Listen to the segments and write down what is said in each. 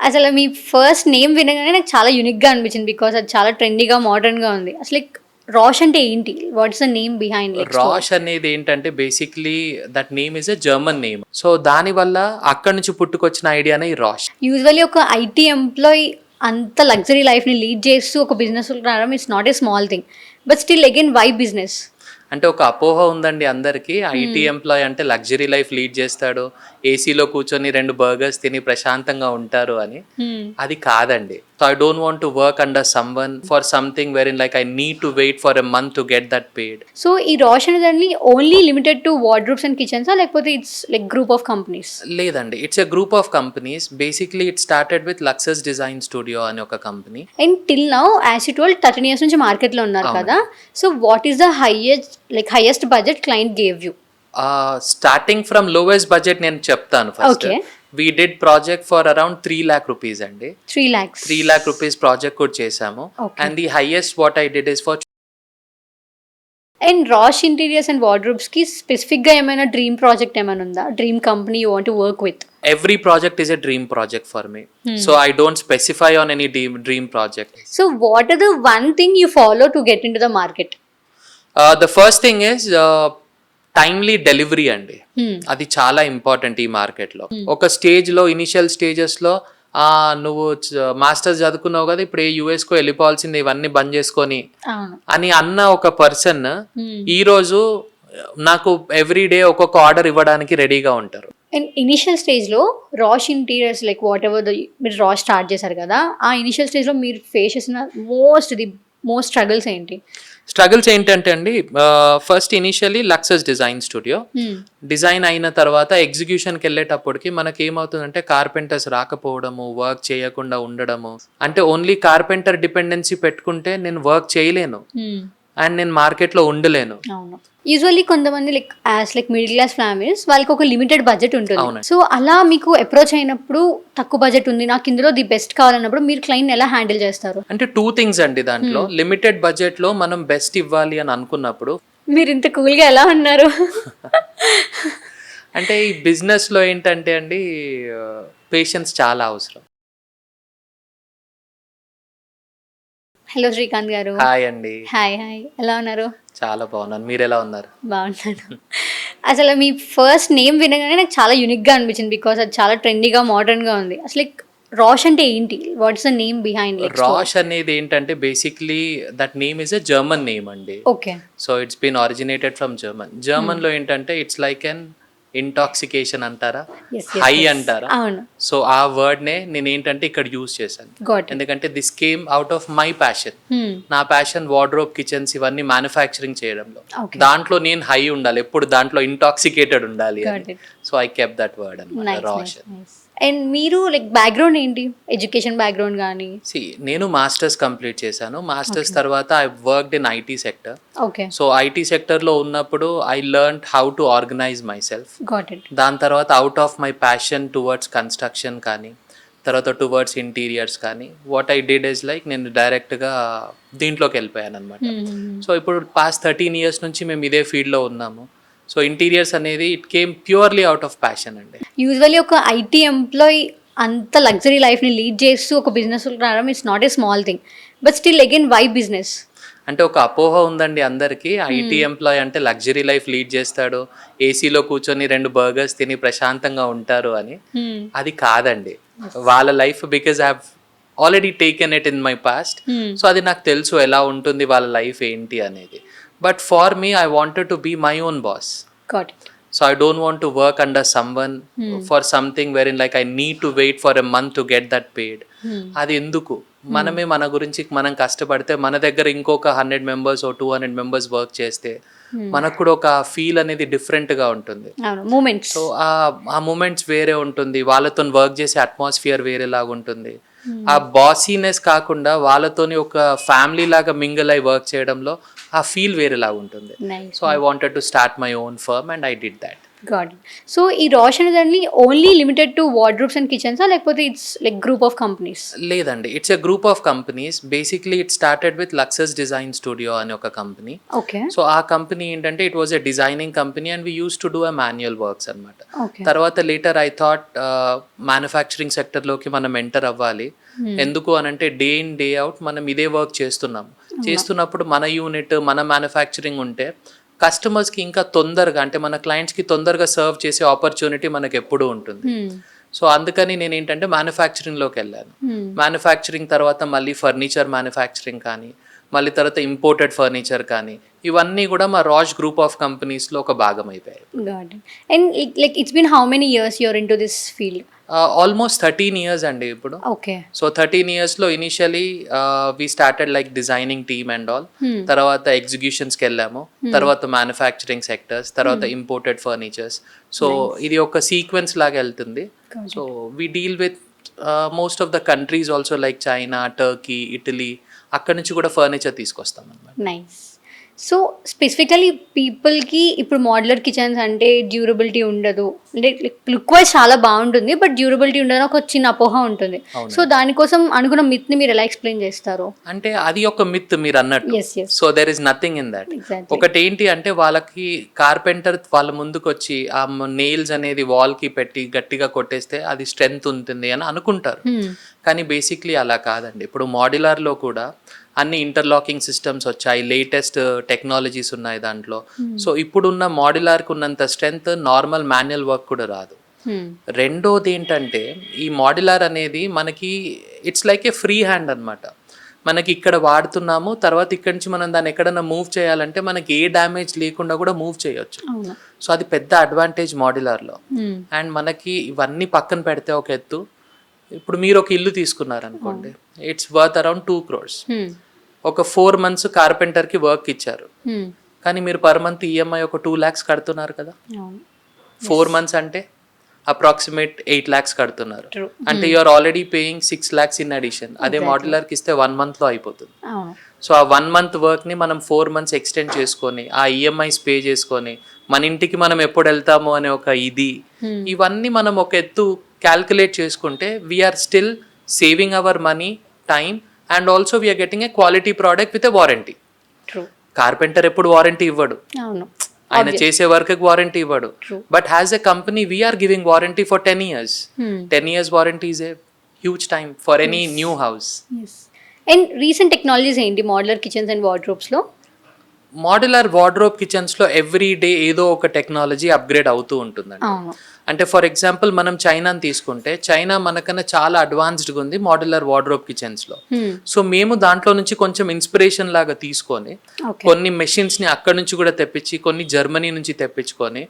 అసలు మీ first name వినగానే నాకు చాలా యూనిక్‌గా అనిపించింది. బికాజ్ అది చాలా ట్రెండీగా, మోడర్న్‌గా ఉంది. అసలు లైక్ రాష్ అంటే ఏంటి? What is the name behind like story? Rausch అనేది ఏంటంటే basically that name is a German name. So దానివల్ల అక్కడి నుంచి పుట్టుకొచ్చిన ఐడియానే ఈ రాష్. యూజువల్లీ ఒక ఐటీ ఎంప్లాయీ అంత లగ్జరీ లైఫ్‌ని లీడ్ చేస్తూ ఒక బిజినెస్‌లోకి రావడం it's not a small thing. But still again why business? అంటే ఒక అపోహ ఉందండి అందరికీ. ఐటీ ఎంప్లాయ్ అంటే లగ్జరీ లైఫ్ లీడ్ చేస్తాడు, ఏసీలో కూర్చొని 2 బర్గర్స్ తిని ప్రశాంతంగా ఉంటారు అని. అది కాదండి. So I don't want to work under someone for something వెరిన్ like I need to wait for a month to get that paid. So ఈ రాష్ అనేదాన్ని only limited to wardrobes and కిచెన్సా? లేకపోతే it's like group of companies? లేదండి, it's a group of companies. Basically it started with Luxus design studio అని ఒక కంపెనీ. And till now as you told 13 years నుంచి మార్కెట్లో ఉన్నారు అవును. కదా. So what is the highest budget client gave you? Starting from lowest budget నేను చెప్తాను first. Okay. We did project for around 3 lakh rupees అండి. 3 lakhs. 3 lakh rupees ప్రాజెక్ట్ కూడా చేసాము. Okay. And the highest what I did is for and rash interiors and వార్డ్రోబ్స్కి స్పెసిఫిక్గా ఏమైనా dream project ఏమైనా ఉందా? Dream company you want to work with? every project is a dream project for me. So I don't specify on any dream project. So what are the one thing you follow to get in to the market? The first thing is timely delivery అండి. అది చాలా important ఈ మార్కెట్లో. ఒక స్టేజ్లో initial స్టేజెస్లో నువ్వు masters చదువుకున్నావు కదా, ఇప్పుడు యూఎస్కో వెళ్ళిపోవాల్సింది, ఇవన్నీ బంద్ చేసుకొని అని అన్న ఒక పర్సన్ ఈరోజు నాకు ఎవ్రీడే ఒక్కొక్క ఆర్డర్ ఇవ్వడానికి రెడీగా ఉంటారు. అండ్ ఇనిషియల్ స్టేజ్లో రాష్ ఇంటీరియర్స్ లైక్ వాట్ ఎవర్ మీరు రాష్ స్టార్ట్ చేశారు కదా, ఆ ఇనిషియల్ స్టేజ్లో మీరు ఫేస్ చేసిన మోస్ట్ స్ట్రగుల్స్ ఏంటి? స్ట్రగుల్స్ ఏంటంటే అండి, first initially Luxus design studio design అయిన తర్వాత ఎగ్జిక్యూషన్కి వెళ్ళేటప్పటికి మనకి ఏమవుతుందంటే కార్పెంటర్స్ రాకపోవడము, వర్క్ చేయకుండా ఉండడము. అంటే ఓన్లీ కార్పెంటర్ డిపెండెన్సీ పెట్టుకుంటే నేను వర్క్ చేయలేను అండ్ నేను మార్కెట్లో ఉండలేను. అవును, యూజువల్లీ కొంతమంది లైక్ మిడిల్ క్లాస్ ఫ్యామిలీస్ వాళ్ళకి ఒక లిమిటెడ్ బడ్జెట్ ఉంటుంది. సో అలా మీకు అప్రోచ్ అయినప్పుడు తక్కువ బడ్జెట్ ఉంది, నాకు ఇందులో ది బెస్ట్ కావాలన్నప్పుడు మీరు క్లయింట్ ఎలా హ్యాండిల్ చేస్తారు? అంటే 2 things అండి దాంట్లో. లిమిటెడ్ బడ్జెట్ లో మనం బెస్ట్ ఇవ్వాలి అని అనుకున్నప్పుడు మీరు ఇంత కూల్గా ఎలా ఉన్నారు? అంటే ఈ బిజినెస్ లో ఏంటంటే అండి, పేషెన్స్ చాలా అవసరం. హలో శ్రీకాంత్ గారు. హాయ్ అండి. హాయ్ హాయ్, ఎలా ఉన్నారు? చాలా బాగున్నాను, మీరు ఎలా ఉన్నారు? బాగున్నాను. అసలు మీ ఫస్ట్ నేమ్ వినగానే నాకు చాలా యూనిక్గా అనిపించింది. బికాజ్ అది చాలా ట్రెండీగా, మోడర్న్గా ఉంది. అసలు లైక్ రాష్ అంటే ఏంటి? What is the name behind like Rausch అనేది ఏంటంటే basically that name is a German name అండి. Okay. So it's been originated from German లో ఏంటంటే ఇట్స్ లైక్ అన్ ఇంటాక్సికేషన్ అంటారా, హై అంటారా. అవును. సో ఆ వర్డ్ నే నేను ఏంటంటే ఇక్కడ యూజ్ చేశాను. ఎందుకంటే this came out of my passion. నా ప్యాషన్ వార్డ్రోబ్, కిచెన్స్ ఇవన్నీ మ్యానుఫ్యాక్చరింగ్ చేయడంలో. దాంట్లో నేను హై ఉండాలి, ఎప్పుడు దాంట్లో ఇంటాక్సికేటెడ్ ఉండాలి. So I kept that word అన్నమాట, రాష్. అండ్ మీరు లైక్ బ్యాక్గ్రౌండ్ ఏంటి? ఎడ్యుకేషన్ బ్యాక్గ్రౌండ్ కానీ? నేను మాస్టర్స్ కంప్లీట్ చేశాను. మాస్టర్స్ తర్వాత I worked in IT sector. Okay. So IT సెక్టర్లో ఉన్నప్పుడు I learn how to organise my self. దాని తర్వాత out of my passion towards construction కానీ, తర్వాత టువర్డ్స్ ఇంటీరియర్స్ కానీ, what I did is like నేను డైరెక్ట్గా దీంట్లోకి వెళ్ళిపోయాను అనమాట. సో ఇప్పుడు పాస్ట్ 13 years నుంచి మేము ఇదే ఫీల్డ్లో ఉన్నాము. సో ఇంటీరియర్స్ అనేది it came purely out of passion అండి. యూజువల్లీ ఒక ఐటీ ఎంప్లాయీ అంత లగ్జరీ లైఫ్ని లీడ్ చేస్తూ ఒక బిజినెస్లోకి రావడం it's not a small thing. But still again why business? అంటే ఒక అపోహ ఉందండి అందరికీ, ఐటీ ఎంప్లాయ్ అంటే లగ్జరీ లైఫ్ లీడ్ చేస్తాడు, ఏసీలో కూర్చొని 2 బర్గర్స్ తిని ప్రశాంతంగా ఉంటారు అని. అది కాదండి. వాళ్ళ life because I have already taken it in my past. So అది నాకు తెలుసు ఎలా ఉంటుంది వాళ్ళ లైఫ్ ఏంటి అనేది. But for me, I wanted to be my own boss. Got it. So I don't want to work under someone for something wherein like I need to wait for a month to get that paid. అది ఎందుకు? మనమే మన గురించి మనం కష్టపడితే మన దగ్గర ఇంకొక 100 members or 200 members వర్క్ చేస్తే మనకు కూడా ఒక ఫీల్ అనేది డిఫరెంట్గా ఉంటుంది. సో ఆ మూమెంట్స్ వేరే ఉంటుంది, వాళ్ళతో వర్క్ చేసే అట్మాస్ఫియర్ వేరేలాగా ఉంటుంది. ఆ బాసీనెస్ కాకుండా వాళ్ళతోని ఒక ఫ్యామిలీ లాగా మింగిల్ అయి వర్క్ చేయడంలో ఆ ఫీల్ వేరేలాగా ఉంటుంది. So I wanted to start my own firm and I did that. Got it. So ఈ రాష్ అనేది only limited to wardrobes and kitchens లేకపోతే it's like group of companies? లేదండి, it's a group of companies. Basically it started with Luxus design studio అని ఒక కంపెనీ. Okay. So ఆ company ఏంటంటే it was a designing company and we use to do a manual works అనమాట. Okay. తర్వాత later I thought manufacturing సెక్టర్లోకి మనం enter అవ్వాలి. ఎందుకు అనంటే డే ఇన్ డే అవుట్ మనం ఇదే వర్క్ చేస్తున్నప్పుడు మన యూనిట్ మన మ్యానుఫ్యాక్చరింగ్ ఉంటే కస్టమర్స్కి ఇంకా తొందరగా అంటే మన క్లయింట్స్కి తొందరగా సర్వ్ చేసే ఆపర్చునిటీ మనకు ఎప్పుడూ ఉంటుంది. సో అందుకని నేను ఏంటంటే మ్యానుఫ్యాక్చరింగ్లోకి వెళ్ళాను. మ్యానుఫ్యాక్చరింగ్ తర్వాత మళ్ళీ ఫర్నిచర్ మ్యానుఫ్యాక్చరింగ్ కానీ, మళ్ళీ తర్వాత ఇంపోర్టెడ్ ఫర్నిచర్ కానీ, ఇవన్నీ కూడా మా రాష్ గ్రూప్ ఆఫ్ కంపెనీస్లో ఒక భాగం అయిపోయాయి. And like it's been how many years you're in to this field? Almost 13 years అండి ఇప్పుడు. ఓకే. సో 13 yearsలో initially we started like designing team and all. తర్వాత ఎగ్జిక్యూషన్స్కి వెళ్ళాము, తర్వాత మ్యానుఫ్యాక్చరింగ్ సెక్టర్స్, తర్వాత ఇంపోర్టెడ్ ఫర్నిచర్స్. సో ఇది ఒక సీక్వెన్స్ లాగా వెళ్తుంది. So we deal with most of the countries also like China, Turkey, Italy, అక్కడ నుంచి కూడా ఫర్నిచర్ తీసుకొస్తాం అన్నమాట. నైస్. సో స్పెసిఫికలీ పీపుల్కి ఇప్పుడు మోడ్యులర్ కిచెన్స్ అంటే డ్యూరబిలిటీ ఉండదు, అంటే లుక్ వైజ్ చాలా బాగుంటుంది బట్ డ్యూరబిలిటీ ఉండదని ఒక చిన్న అపోహ ఉంటుంది. సో దానికోసం అనుకున్న మిత్ని మీరు ఎలా ఎక్స్ప్లెయిన్ చేస్తారు? అంటే అది ఒక మిత్ మీరు అన్నట్టు. So there is nothing in that. ఒకటి ఏంటి అంటే వాళ్ళకి కార్పెంటర్ వాళ్ళ ముందుకు వచ్చి ఆ నెయిల్స్ అనేది వాల్కి పెట్టి గట్టిగా కొట్టేస్తే అది స్ట్రెంగ్త్ ఉంటుంది అని అనుకుంటారు. కానీ బేసిక్లీ అలా కాదండి. ఇప్పుడు మాడ్యులర్లో కూడా అన్ని ఇంటర్లాకింగ్ సిస్టమ్స్ వచ్చాయి, లేటెస్ట్ టెక్నాలజీస్ ఉన్నాయి దాంట్లో. సో ఇప్పుడున్న మాడ్యులర్కి ఉన్నంత స్ట్రెంగ్త్ నార్మల్ మాన్యువల్ వర్క్ కూడా రాదు. రెండోది ఏంటంటే ఈ మాడ్యులర్ అనేది మనకి it's like A free hand అనమాట. మనకి ఇక్కడ వాడుతున్నాము, తర్వాత ఇక్కడి నుంచి మనం దాన్ని ఎక్కడన్నా మూవ్ చేయాలంటే మనకి ఏ డ్యామేజ్ లేకుండా కూడా మూవ్ చేయొచ్చు. సో అది పెద్ద అడ్వాంటేజ్ మాడ్యులర్లో. అండ్ మనకి ఇవన్నీ పక్కన పెడితే ఒక ఎత్తు, ఇప్పుడు మీరు ఒక ఇల్లు తీసుకున్నారనుకోండి, ఇట్స్ వర్త్ అరౌండ్ 2 crores. ఒక 4 months కార్పెంటర్కి వర్క్ ఇచ్చారు, కానీ మీరు పర్ మంత్ ఈఎంఐ ఒక 2 lakhs కడుతున్నారు కదా. 4 months అంటే అప్రాక్సిమేట్ 8 lakhs కడుతున్నారు. అంటే you're already paying 6 lakhs in addition. అదే మాడ్యులర్కి ఇస్తే 1 monthలో అయిపోతుంది. సో ఆ 1 month వర్క్ని మనం 4 months ఎక్స్టెండ్ చేసుకొని ఆ ఈఎంఐస్ పే చేసుకొని మన ఇంటికి మనం ఎప్పుడు వెళ్తాము అనే ఒక ఇవన్నీ మనం ఒక ఎత్తు క్యాల్కులేట్ చేసుకుంటే we are still saving our money, time and also we are getting a quality product with a warranty. Carpenter ఎప్పుడు వారంటీ ఇవ్వడు, ఆయన చేసే వర్క్ వారంటీ ఇవ్వడు. But has a company we are giving warranty for 10 years. 10 years warranty is a huge time for any new house. And recent technologies ఏంటి modular kitchens and వార్డ్రోబ్స్లో? Modular wardrobe కిచెన్స్లో every day ఏదో ఒక technology upgrade అవుతూ ఉంటుందండి. అంటే for example మనం చైనాని తీసుకుంటే, చైనా మనకన్నా చాలా అడ్వాన్స్డ్గా ఉంది మోడ్యులర్ వార్డ్రోబ్ కిచెన్స్లో. సో మేము దాంట్లో నుంచి కొంచెం ఇన్స్పిరేషన్ లాగా తీసుకొని కొన్ని మెషిన్స్ని అక్కడ నుంచి కూడా తెప్పించి, కొన్ని జర్మనీ నుంచి తెప్పించుకొని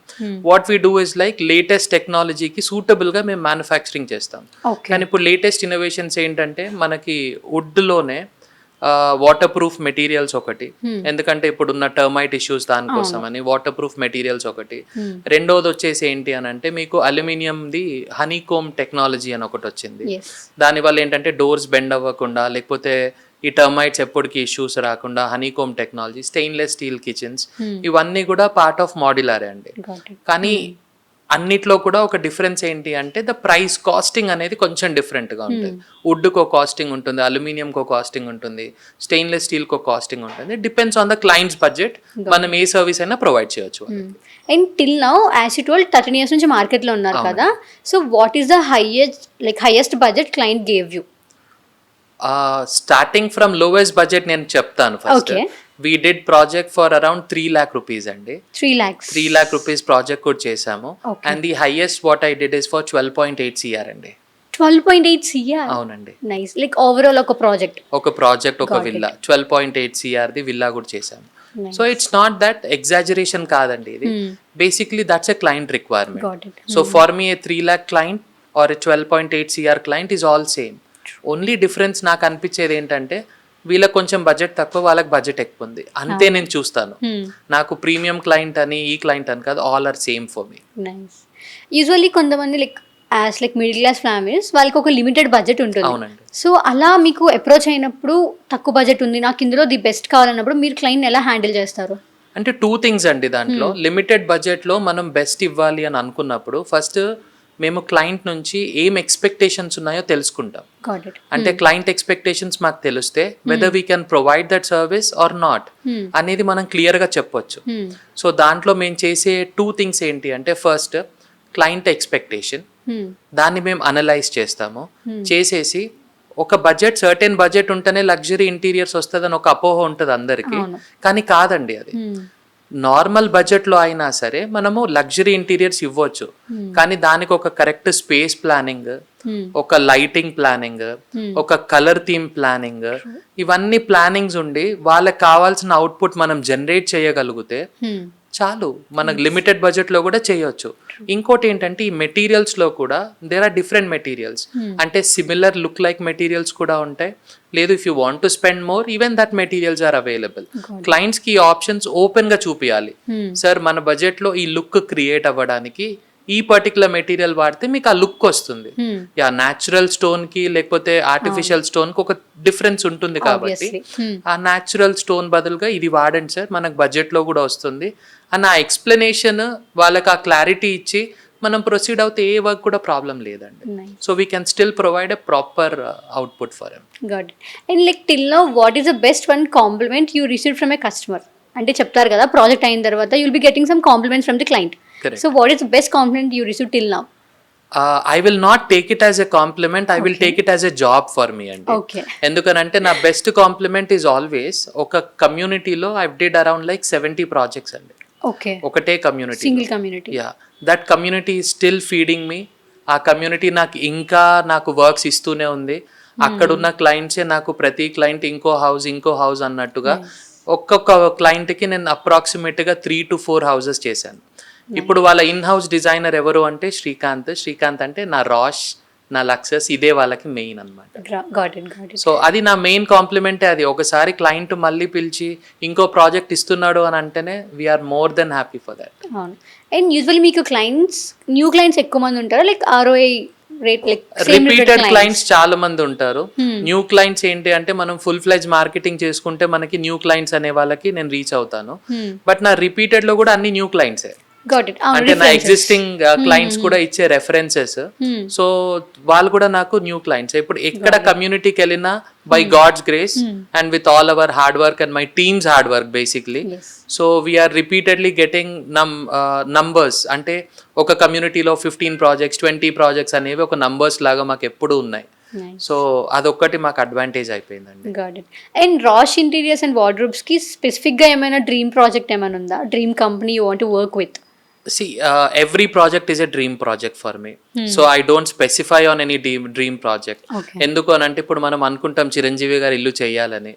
what we do is like latest టెక్నాలజీకి సూటబుల్గా మేము మ్యానుఫ్యాక్చరింగ్ చేస్తాం. కానీ ఇప్పుడు లేటెస్ట్ ఇన్నోవేషన్స్ ఏంటంటే మనకి వుడ్లోనే వాటర్ ప్రూఫ్ మెటీరియల్స్ ఒకటి, ఎందుకంటే ఇప్పుడున్న టర్మైట్ ఇష్యూస్ దానికోసం అని వాటర్ ప్రూఫ్ మెటీరియల్స్ ఒకటి. రెండోది వచ్చేసి ఏంటి అని అంటే మీకు అల్యూమినియంది హనీకోమ్ టెక్నాలజీ అని ఒకటి వచ్చింది. దానివల్ల ఏంటంటే డోర్స్ బెండ్ అవ్వకుండా, లేకపోతే ఈ టర్మైట్స్ ఎప్పటికీ ఇష్యూస్ రాకుండా honeycomb technology, stainless steel kitchens, ఇవన్నీ కూడా పార్ట్ ఆఫ్ మాడ్యులర్ అండి. కానీ అన్నిట్లో కూడా ఒక డిఫరెన్స్ ఏంటి అంటే ద ప్రైస్ కాస్టింగ్ అనేది కొంచెం డిఫరెంట్గా ఉంటుంది. వుడ్కో కాస్టింగ్ ఉంటుంది, అల్యూమినియంకో కాస్టింగ్ ఉంటుంది, స్టెయిన్లెస్ స్టీల్కో కాస్టింగ్ ఉంటుంది. Depends on the clients budget, మనం ఏ సర్వీస్ అయినా ప్రొవైడ్ చేయొచ్చు. And till now as you told 13 years నుంచి మార్కెట్లో ఉన్నారు కదా, so what is the highest budget client gave you? Starting from lowest budget నేను చెప్తాను first. We did project for around 3 lakh rupees అండి. 3 lakh rupees ప్రాజెక్ట్ కూడా చేసాము. And the highest what I did is for 12.8 CR అండి. 12.8 CR? అవునండి. Nice. Like overall ఒక project ఒక villa 12.8 CR the villa కూడా చేసాము. So it's not that exaggeration కాదండి ఇది. Basically that's a client requirement. So for me A 3 lakh client or a 12.8 CR client is all same. Only difference నాకు అనిపించేది ఏంటంటే వీళ్ళకి కొంచెం బడ్జెట్ తక్కువ, వాళ్ళకి బడ్జెట్ ఎక్కువ ఉంది, అంతే నేను చూస్తాను. నాకు ప్రీమియం క్లయింట్ అని ఈ క్లయింట్ అని కాదు, all are same for me. Usually కొంతమంది లైక్ మిడిల్ క్లాస్ ఫ్యామిలీస్ వాళ్ళకి ఒక లిమిటెడ్ బడ్జెట్ ఉంటుంది. అవునండి. సో అలా మీకు అప్రోచ్ అయినప్పుడు తక్కువ బడ్జెట్ ఉంది, నాకు ఇందులో ది బెస్ట్ కావాలన్నప్పుడు మీరు క్లయింట్ ఎలా హ్యాండిల్ చేస్తారు? అంటే 2 థింగ్స్ అండి దాంట్లో. లిమిటెడ్ బడ్జెట్లో మనం బెస్ట్ ఇవ్వాలి అని అనుకున్నప్పుడు ఫస్ట్ మేము క్లయింట్ నుంచి ఏం ఎక్స్పెక్టేషన్స్ ఉన్నాయో తెలుసుకుంటాం. అంటే క్లయింట్ ఎక్స్పెక్టేషన్స్ మాకు తెలిస్తే whether we can provide that service or not అనేది మనం క్లియర్గా చెప్పొచ్చు. సో దాంట్లో మేము చేసే 2 థింగ్స్ ఏంటి అంటే ఫస్ట్ క్లయింట్ ఎక్స్పెక్టేషన్, దాన్ని మేము అనలైజ్ చేస్తాము. చేసేసి ఒక బడ్జెట్ సర్టెన్ బడ్జెట్ ఉంటేనే లగ్జరీ ఇంటీరియర్స్ వస్తుందని ఒక అపోహ ఉంటుంది అందరికీ, కానీ కాదండి. అది నార్మల్ బడ్జెట్లో అయినా సరే మనము లగ్జరీ ఇంటీరియర్స్ ఇవ్వచ్చు, కానీ దానికి ఒక కరెక్ట్ స్పేస్ ప్లానింగ్, ఒక లైటింగ్ ప్లానింగ్, ఒక కలర్ థీమ్ ప్లానింగ్, ఇవన్నీ ప్లానింగ్స్ ఉండి వాళ్ళకి కావాల్సిన అవుట్పుట్ మనం జనరేట్ చేయగలిగితే చాలు, మనకు లిమిటెడ్ బడ్జెట్లో కూడా చేయొచ్చు. ఇంకోటి ఏంటంటే ఈ మెటీరియల్స్లో కూడా దేర్ ఆర్ డిఫరెంట్ మెటీరియల్స్. అంటే సిమిలర్ లుక్ లైక్ మెటీరియల్స్ కూడా ఉంటాయి. లేదు if you want to spend more even that materials are available. క్లయింట్స్కి ఈ ఆప్షన్స్ ఓపెన్గా చూపించాలి. సార్ మన బడ్జెట్లో ఈ లుక్ క్రియేట్ అవ్వడానికి ఈ పర్టికులర్ మెటీరియల్ వాడితే మీకు ఆ లుక్ వస్తుంది. యా న్యాచురల్ స్టోన్ కి లేకపోతే ఆర్టిఫిషియల్ స్టోన్ కి ఒక డిఫరెన్స్ ఉంటుంది కాబట్టి ఆ న్యాచురల్ స్టోన్ బదులుగా ఇది వాడండి సార్, మనకు బడ్జెట్ లో కూడా వస్తుంది అన్న ఆ ఎక్స్ప్లెనేషన్ వాళ్ళకి ఆ క్లారిటీ ఇచ్చి మనం ప్రొసీడ్ అవుతే ఏ వర్క్ కూడా ప్రాబ్లం లేదండి. So we can still provide a proper output for him. Got it. And like till now what is the best one compliment you receive from a customer? అంటే చెప్తారు కదా project అయిన తర్వాత you'll be getting some compliments from the client. Correct. So what is the best compliment you received till now? I will not take it as a compliment. I will take it as a job for me అండి. Okay. ఎందుకనంటే నా best compliment is always ఒక కమ్యూనిటీలో I did around like 70 projects అండి. Okay. ఒకటే community, single community. Yeah that community is still feeding me. ఆ community నాకు works ఇస్తూనే ఉంది. అక్కడున్న క్లయింట్సే నాకు ప్రతి క్లయింట్ ఇంకో హౌస్ అన్నట్టుగా ఒక్కొక్క క్లయింట్కి నేను అప్రాక్సిమేట్గా 3 to 4 హౌసెస్ చేశాను. ఇప్పుడు వాళ్ళ ఇన్ హౌస్ డిజైనర్ ఎవరు అంటే శ్రీకాంత్ అంటే నా రాష్, నా లక్సెస్, ఇదే వాళ్ళకి మెయిన్ అనమాట. సో అది నా మెయిన్ కాంప్లిమెంటే. అది ఒకసారి క్లయింట్ మళ్ళీ పిలిచి ఇంకో ప్రాజెక్ట్ ఇస్తున్నాడు అని అంటేనే we're more than happy for that. And usually మీకు న్యూ క్లయింట్స్ ఎక్కువ మంది ఉంటారు, like ROI rate like repeated clients చాలా మంది ఉంటారు. న్యూ క్లయింట్స్ ఏంటి అంటే మనం ఫుల్ ఫ్లెజ్ మార్కెటింగ్ చేసుకుంటే మనకి న్యూ క్లయింట్స్ అనే వాళ్ళకి నేను రీచ్ అవుతాను. బట్ నా రిపీటెడ్ లో కూడా అన్ని న్యూ క్లయింట్సే. అంటే నా ఎగ్జిస్టింగ్ క్లయింట్స్ కూడా ఇచ్చే రెఫరెన్సెస్. సో వాళ్ళు కూడా నాకు న్యూ క్లయింట్స్. ఇప్పుడు ఎక్కడ కమ్యూనిటీకి వెళ్ళినా by God's grace and with all our hard work and my team's hard work basically. So we're repeatedly getting numbers. అంటే ఒక కమ్యూనిటీలో 15 ప్రాజెక్ట్స్ 20 ప్రాజెక్ట్స్ అనేవి ఒక నంబర్స్ లాగా మాకు ఎప్పుడు ఉన్నాయి. సో అదొక్కటి మాకు అడ్వాంటేజ్ అయిపోయిందండి. And rash interiors and wardrobes కి స్పెసిఫిక్ గా ఏమైనా డ్రీమ్ ప్రాజెక్ట్ ఏమైనా ఉందా? Dream company you want to work with? See, every project is a dream project for me. So I don't specify on any dream project. ఎందుకు అని అంటే ఇప్పుడు మనం అనుకుంటాం చిరంజీవి గారు ఇల్లు చేయాలని,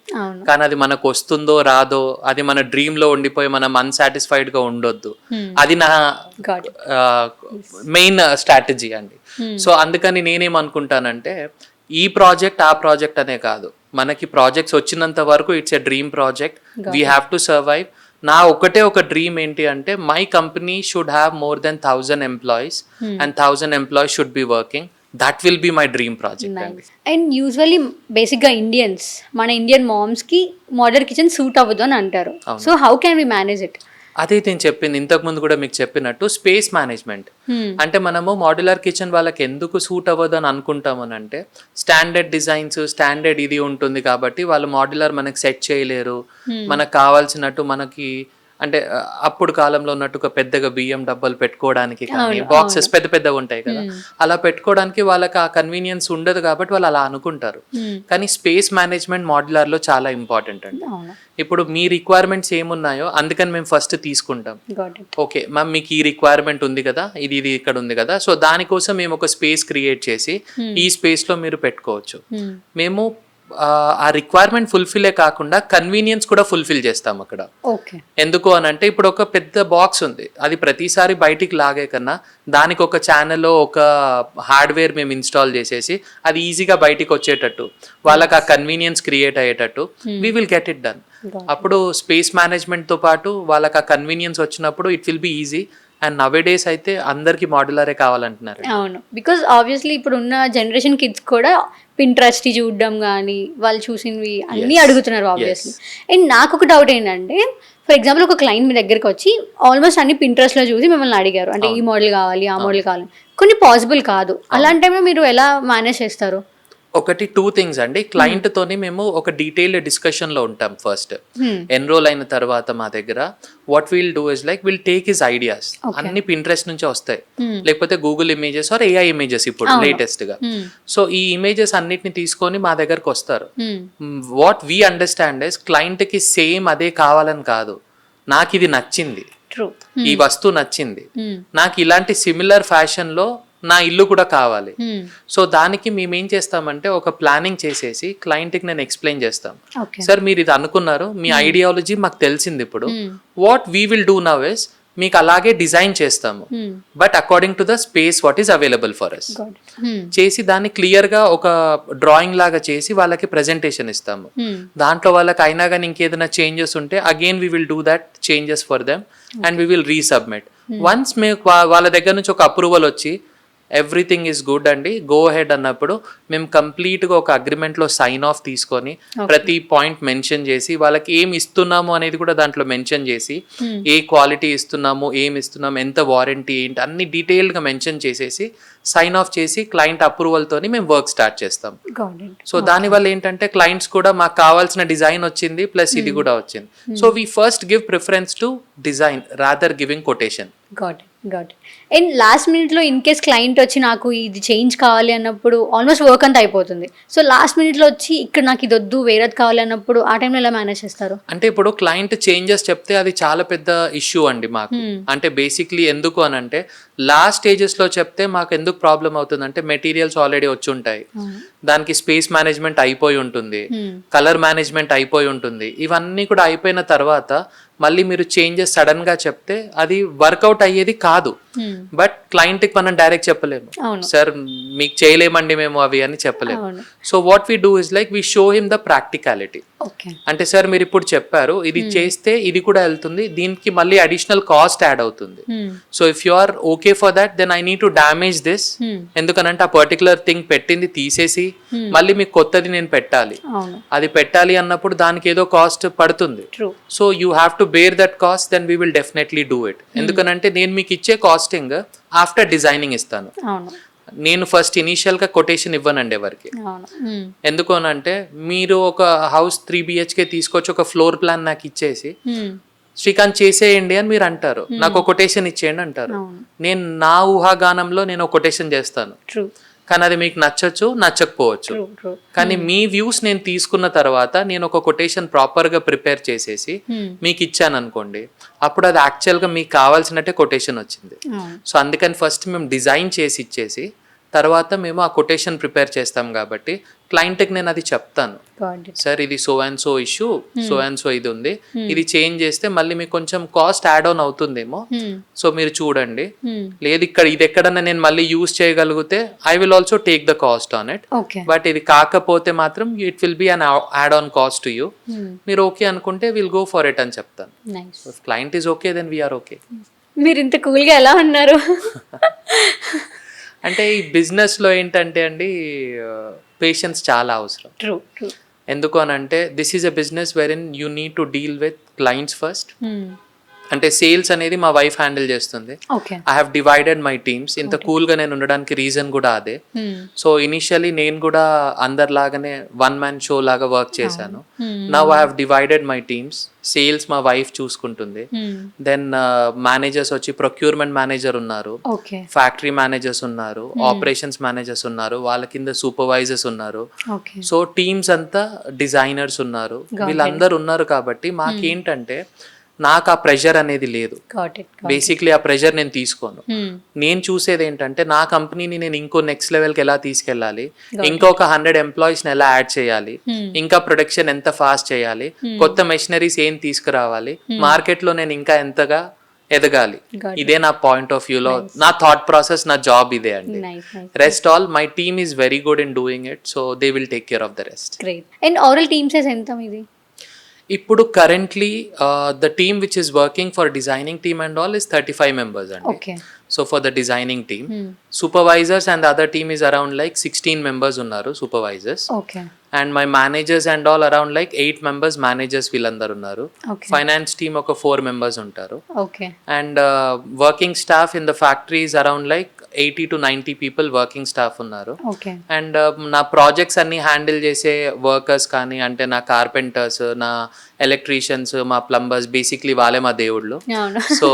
కానీ అది మనకు వస్తుందో రాదో, అది మన డ్రీమ్ లో ఉండిపోయి మనం అన్సాటిస్ఫైడ్ గా ఉండొద్దు. అది నా మెయిన్ స్ట్రాటజీ అండి. సో అందుకని నేనేమనుకుంటానంటే ఈ ప్రాజెక్ట్ ఆ ప్రాజెక్ట్ అనే కాదు, మనకి ప్రాజెక్ట్స్ వచ్చినంత వరకు it's a dream project. We have to survive. నా ఒక డ్రీమ్ ఏంటి అంటే my company should have more than 1000 employees and 1000 employees should be working. That will be my dream project అండి. అండ్ యూజువల్లీ బేసిక్గా మన ఇండియన్ మామ్స్ కి modular kitchen suit అవ్వదు అని అంటారు. So how can we manage it? అదే నేను చెప్పింది ఇంతకు ముందు కూడా మీకు చెప్పినట్టు స్పేస్ మేనేజ్మెంట్. అంటే మనము మాడ్యులర్ కిచెన్ వాళ్ళకి ఎందుకు సూట్ అవ్వదు అని అనుకుంటాము అంటే స్టాండర్డ్ డిజైన్స్, స్టాండర్డ్ ఇది ఉంటుంది కాబట్టి వాళ్ళు మాడ్యులర్ మనకి సెట్ చేయలేరు. మనకు కావాల్సినట్టు మనకి అంటే అప్పుడు కాలంలో ఉన్నట్టు ఒక పెద్దగా బియ్యం డబ్బాలు పెట్టుకోవడానికి కానీ బాక్సెస్ పెద్దగా ఉంటాయి కదా, అలా పెట్టుకోవడానికి వాళ్ళకి ఆ కన్వీనియన్స్ ఉండదు కాబట్టి వాళ్ళు అలా అనుకుంటారు. కానీ స్పేస్ మేనేజ్మెంట్ మాడ్యులర్ లో చాలా ఇంపార్టెంట్ అండి. ఇప్పుడు మీ రిక్వైర్మెంట్స్ ఏమున్నాయో అందుకని మేము ఫస్ట్ తీసుకుంటాం. ఓకే మ్యామ్ మీకు ఈ రిక్వైర్మెంట్ ఉంది కదా, ఇది ఇక్కడ ఉంది కదా, సో దానికోసం మేము ఒక స్పేస్ క్రియేట్ చేసి ఈ స్పేస్ లో మీరు పెట్టుకోవచ్చు. మేము ఆ రిక్వైర్మెంట్ ఫుల్ఫిల్ కాకుండా కన్వీనియన్స్ కూడా ఫుల్ఫిల్ చేస్తాం అక్కడ. ఎందుకు అని అంటే ఇప్పుడు ఒక పెద్ద బాక్స్ ఉంది, అది ప్రతిసారి బయటికి లాగే కన్నా దానికి ఒక ఛానల్లో ఒక హార్డ్వేర్ మేము ఇన్స్టాల్ చేసేసి అది ఈజీగా బయటికి వచ్చేటట్టు వాళ్ళకి ఆ కన్వీనియన్స్ క్రియేట్ అయ్యేటట్టు we will get it done. అప్పుడు స్పేస్ మేనేజ్మెంట్ తో పాటు వాళ్ళకి ఆ కన్వీనియన్స్ వచ్చినప్పుడు it will be easy and nowadays అయితే అందరికి మాడ్యులరే కావాలంటున్నారు. అవును, బికాజ్ ఆబ్వియస్లీ ఇప్పుడు ఉన్న జనరేషన్ కిడ్స్ కూడా పింట్రెస్ట్ చూడడం కానీ వాళ్ళు చూసినవి అన్నీ అడుగుతున్నారు ఆబ్వియస్లీ. అండ్ నాకు ఒక డౌట్ ఏంటంటే, ఫర్ ఎగ్జాంపుల్ ఒక క్లయింట్ మీ దగ్గరికి వచ్చి ఆల్మోస్ట్ అన్ని పింట్రెస్ట్లో చూసి మిమ్మల్ని అడిగారు, అంటే ఈ మోడల్ కావాలి ఆ మోడల్ కావాలి, కొన్ని పాసిబుల్ కాదు, అలాంటి టైంలో మీరు ఎలా మేనేజ్ చేస్తారు? ఒకటి 2 థింగ్స్ అండి. క్లయింట్ తోని మేము ఒక డీటెయిల్డ్ డిస్కషన్ లో ఉంటాం. ఫస్ట్ ఎన్రోల్ అయిన తర్వాత మా దగ్గర what will do is like will take his ideas. అన్ని పింట్రెస్ట్ నుంచే వస్తాయి, లేకపోతే Google images or AI images ఇప్పుడు లేటెస్ట్ గా. సో ఈ ఇమేజెస్ అన్నిటిని తీసుకొని మా దగ్గరకు వస్తారు. What we understand is client కి సేమ్ అదే కావాలని కాదు, నాకు ఇది నచ్చింది, ఈ వస్తువు నచ్చింది, నాకు ఇలాంటి సిమిలర్ ఫ్యాషన్ లో నా ఇల్లు కూడా కావాలి. సో దానికి మేము ఏం చేస్తామంటే ఒక ప్లానింగ్ చేసేసి క్లయింట్కి నేను ఎక్స్ప్లెయిన్ చేస్తాం. సార్ మీరు ఇది అనుకున్నారు, మీ ఐడియాలజీ మాకు తెలిసింది, ఇప్పుడు what we will do now is మీకు అలాగే డిజైన్ చేస్తాము, but according to the space what is available for us చేసి దాన్ని క్లియర్ గా ఒక డ్రాయింగ్ లాగా చేసి వాళ్ళకి ప్రెజెంటేషన్ ఇస్తాము. దాంట్లో వాళ్ళకి అయినా కానీ ఇంకేదైనా చేంజెస్ ఉంటే again we will do that changes for them and we will resubmit. Once మేము వాళ్ళ దగ్గర నుంచి ఒక అప్రూవల్ వచ్చి ఎవ్రీథింగ్ ఈజ్ గుడ్ అండి, గో హెడ్ అన్నప్పుడు మేము కంప్లీట్గా ఒక అగ్రిమెంట్లో సైన్ ఆఫ్ తీసుకొని ప్రతి పాయింట్ మెన్షన్ చేసి వాళ్ళకి ఏం ఇస్తున్నాము అనేది కూడా దాంట్లో మెన్షన్ చేసి ఏ క్వాలిటీ ఇస్తున్నాము, ఏం ఇస్తున్నాము, ఎంత వారంటీ ఏంటి అన్ని డీటెయిల్డ్గా మెన్షన్ చేసేసి సైన్ ఆఫ్ చేసి క్లయింట్ అప్రూవల్తోని మేము వర్క్ స్టార్ట్ చేస్తాం. సో దానివల్ల ఏంటంటే క్లయింట్స్ కూడా మాకు కావాల్సిన డిజైన్ వచ్చింది ప్లస్ ఇది కూడా వచ్చింది. So we first give preference to design rather giving quotation. Got. And last మినిట్లో ఇన్ కేస్ క్లయింట్ వచ్చి నాకు ఇది చేంజ్ కావాలి అన్నప్పుడు ఆల్మోస్ట్ వర్క్ అంతా అయిపోతుంది, సో లాస్ట్ మినిట్లో వచ్చి ఇక్కడ నాకు ఇది వద్దు వేరేది కావాలి అన్నప్పుడు ఆ టైంలో ఎలా మేనేజ్ చేస్తారు? అంటే ఇప్పుడు క్లయింట్ చేంజెస్ చెప్తే అది చాలా పెద్ద ఇష్యూ అండి మాకు. అంటే బేసిక్లీ ఎందుకు అని అంటే లాస్ట్ స్టేజెస్ లో చెప్తే మాకు ఎందుకు ప్రాబ్లం అవుతుందంటే మెటీరియల్స్ ఆల్రెడీ వచ్చి ఉంటాయి, దానికి స్పేస్ మేనేజ్మెంట్ అయిపోయి ఉంటుంది, కలర్ మేనేజ్మెంట్ అయిపోయి ఉంటుంది, ఇవన్నీ కూడా అయిపోయిన తర్వాత మళ్ళీ మీరు చేంజెస్ సడన్ గా చెప్తే అది వర్కౌట్ అయ్యేది కాదు. బట్ క్లయింట్ కి మనం డైరెక్ట్ చెప్పలేము, సార్ మీకు చేయలేమండి మేము అవి అని చెప్పలేము. So what we do is like we show him the practicality. అంటే సార్ మీరు ఇప్పుడు చెప్పారు ఇది చేస్తే ఇది కూడా వెళ్తుంది, దీనికి మళ్ళీ అడిషనల్ కాస్ట్ యాడ్ అవుతుంది. So if you are okay for that then I need to damage this, ఎందుకనంటే ఆ పర్టికులర్ థింగ్ పెట్టింది తీసేసి మళ్ళీ మీకు కొత్తది నేను పెట్టాలి, అది పెట్టాలి అన్నప్పుడు దానికి ఏదో కాస్ట్ పడుతుంది. So you have to bear that cost, then we will definitely do it. ఎందుకనంటే నేను మీకు ఇచ్చే కాస్టింగ్ ఆఫ్టర్ డిజైనింగ్ ఇస్తాను, నేను ఫస్ట్ ఇనీషియల్ గా కొటేషన్ ఇవ్వనండి ఎవరికి. ఎందుకు అనంటే మీరు ఒక హౌస్ 3 BHK తీసుకొచ్చి ఒక ఫ్లోర్ ప్లాన్ నాకు ఇచ్చేసి శ్రీకాంత్ చేసేయండి అని మీరు అంటారు, నాకు ఒక కొటేషన్ ఇచ్చేయండి అంటారు. నేను నా ఊహాగానంలో నేను ఒక కొటేషన్ చేస్తాను, కానీ అది మీకు నచ్చచ్చు నచ్చకపోవచ్చు. కానీ మీ వ్యూస్ నేను తీసుకున్న తర్వాత నేను ఒక కొటేషన్ ప్రాపర్ గా ప్రిపేర్ చేసేసి మీకు ఇచ్చాను అనుకోండి, అప్పుడు అది యాక్చువల్ గా మీకు కావాల్సినట్టే కొటేషన్ వచ్చింది. సో అందుకని ఫస్ట్ మేము డిజైన్ చేసి ఇచ్చేసి తర్వాత మేము ఆ కొటేషన్ ప్రిపేర్ చేస్తాం కాబట్టి క్లయింట్కి నేను అది చెప్తాను, సార్ ఇది so and so issue, so and so ఇది ఉంది, ఇది చేంజ్ చేస్తే మళ్ళీ మీకు కొంచెం కాస్ట్ యాడ్ ఆన్ అవుతుందేమో, సో మీరు చూడండి, లేదు ఇక్కడ ఇది ఎక్కడన్నా నేను మళ్ళీ యూజ్ చేయగలిగితే I will also take the cost on it, but ఇది కాకపోతే మాత్రం it will be an add on cost to you, మీరు ఓకే అనుకుంటే విల్ గో ఫర్ ఇట్ అని చెప్తాను. Client is okay then we're okay. మీరు ఇంత కూల్గా ఎలా ఉన్నారు? అంటే ఈ బిజినెస్లో ఏంటంటే అండి పేషెన్స్ చాలా అవసరం. ఎందుకు అని అంటే this is a business where in you need to deal with clients first. అంటే సేల్స్ అనేది మా వైఫ్ హ్యాండిల్ చేస్తుంది. I have divided my teams. ఇంత కూల్గా నేను ఉండడానికి రీజన్ కూడా అదే. సో ఇనిషియలీ నేను కూడా అందరిలాగానే 1-man షో లాగా వర్క్ చేశాను. Now I have divided my teams. Sales మా వైఫ్ చూసుకుంటుంది, దెన్ మేనేజర్స్ వచ్చి ప్రొక్యూర్మెంట్ మేనేజర్ ఉన్నారు, ఫ్యాక్టరీ మేనేజర్స్ ఉన్నారు, ఆపరేషన్స్ మేనేజర్స్ ఉన్నారు, వాళ్ళ కింద సూపర్వైజర్స్ ఉన్నారు. సో టీమ్స్ అంతా డిజైనర్స్ ఉన్నారు, వీళ్ళందరూ ఉన్నారు. కాబట్టి మాకేంటంటే నాకు ఆ ప్రెషర్ అనేది లేదు. బేసిక్లీ ఆ ప్రెషర్ నేను తీసుకోను. నేను చూసేది ఏంటంటే నా కంపెనీని నేను ఇంకో నెక్స్ట్ లెవెల్కి ఎలా తీసుకెళ్ళాలి, ఇంకొక 100 ఎంప్లాయీస్ని ఎలా యాడ్ చేయాలి, ఇంకా ప్రొడక్షన్ ఎంత ఫాస్ట్ చేయాలి, కొత్త మెషినరీస్ ఏం తీసుకురావాలి, మార్కెట్లో నేను ఇంకా ఎంతగా ఎదగాలి, ఇదే నా పాయింట్ ఆఫ్ వ్యూలో నా థాట్ ప్రాసెస్, నా జాబ్ ఇదే అండి. Rest all my team is very good in doing it, so they will take care of the rest. And overall team size ఎంత మీది? ఇప్పుడు currently the team which is working for designing team and all is 35 members అండి. Okay. So for the designing team, supervisors and other team is around like 16 members ఉన్నారు supervisors. Okay. And my managers and all around like 8 members managers వీళ్ళందరూ ఉన్నారు. Okay. Finance team ఒక 4 members ఉంటారు. Okay. And working staff in the factories around like 80 to 90 people working staff ఉన్నారు. Okay. And నా projects అన్ని handle చేసే workers కానీ, అంటే నా కార్పెంటర్స్, నా ఎలక్ట్రీషియన్స్, మా ప్లంబర్స్, బేసిక్లీ వాళ్ళే మా దేవుళ్ళు. అవును. సో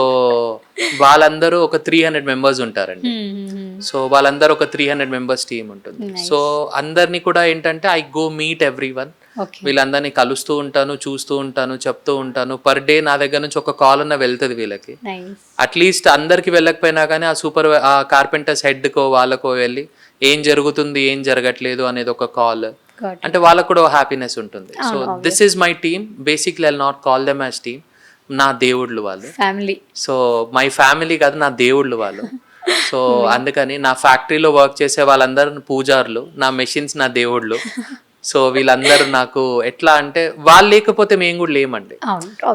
వాళ్ళందరూ ఒక 300 members ఉంటారండి. సో వాళ్ళందరూ ఒక 300 members టీమ్ ఉంటుంది. సో అందరినీ కూడా ఏంటంటే I go meet every one. Okay. వీళ్ళందరినీ కలుస్తూ ఉంటాను, చూస్తూ ఉంటాను, చెప్తూ ఉంటాను. పర్ డే నా దగ్గర నుంచి ఒక కాల్ అన్న వెళ్తుంది వీళ్ళకి. నైస్. అట్లీస్ట్ అందరికి వెళ్ళకపోయినా కానీ ఆ కార్పెంటర్స్ హెడ్కో వాళ్ళకో వెళ్ళి ఏం జరుగుతుంది, ఏం జరగట్లేదు అనేది ఒక కాల్. అంటే వాళ్ళకు కూడా హ్యాపీనెస్ ఉంటుంది. So this is my team. Basically I not call them as team. నా దేవుళ్ళు వాళ్ళు. ఫ్యామిలీ. సో మై ఫ్యామిలీ కాదు, నా దేవుళ్ళు వాళ్ళు. సో అందుకని నా ఫ్యాక్టరీలో వర్క్ చేసే వాళ్ళందరూ పూజారులు, నా మెషిన్స్ నా దేవుళ్ళు. సో వీళ్ళందరూ నాకు ఎట్లా అంటే వాళ్ళు లేకపోతే మేము కూడా లేమండి.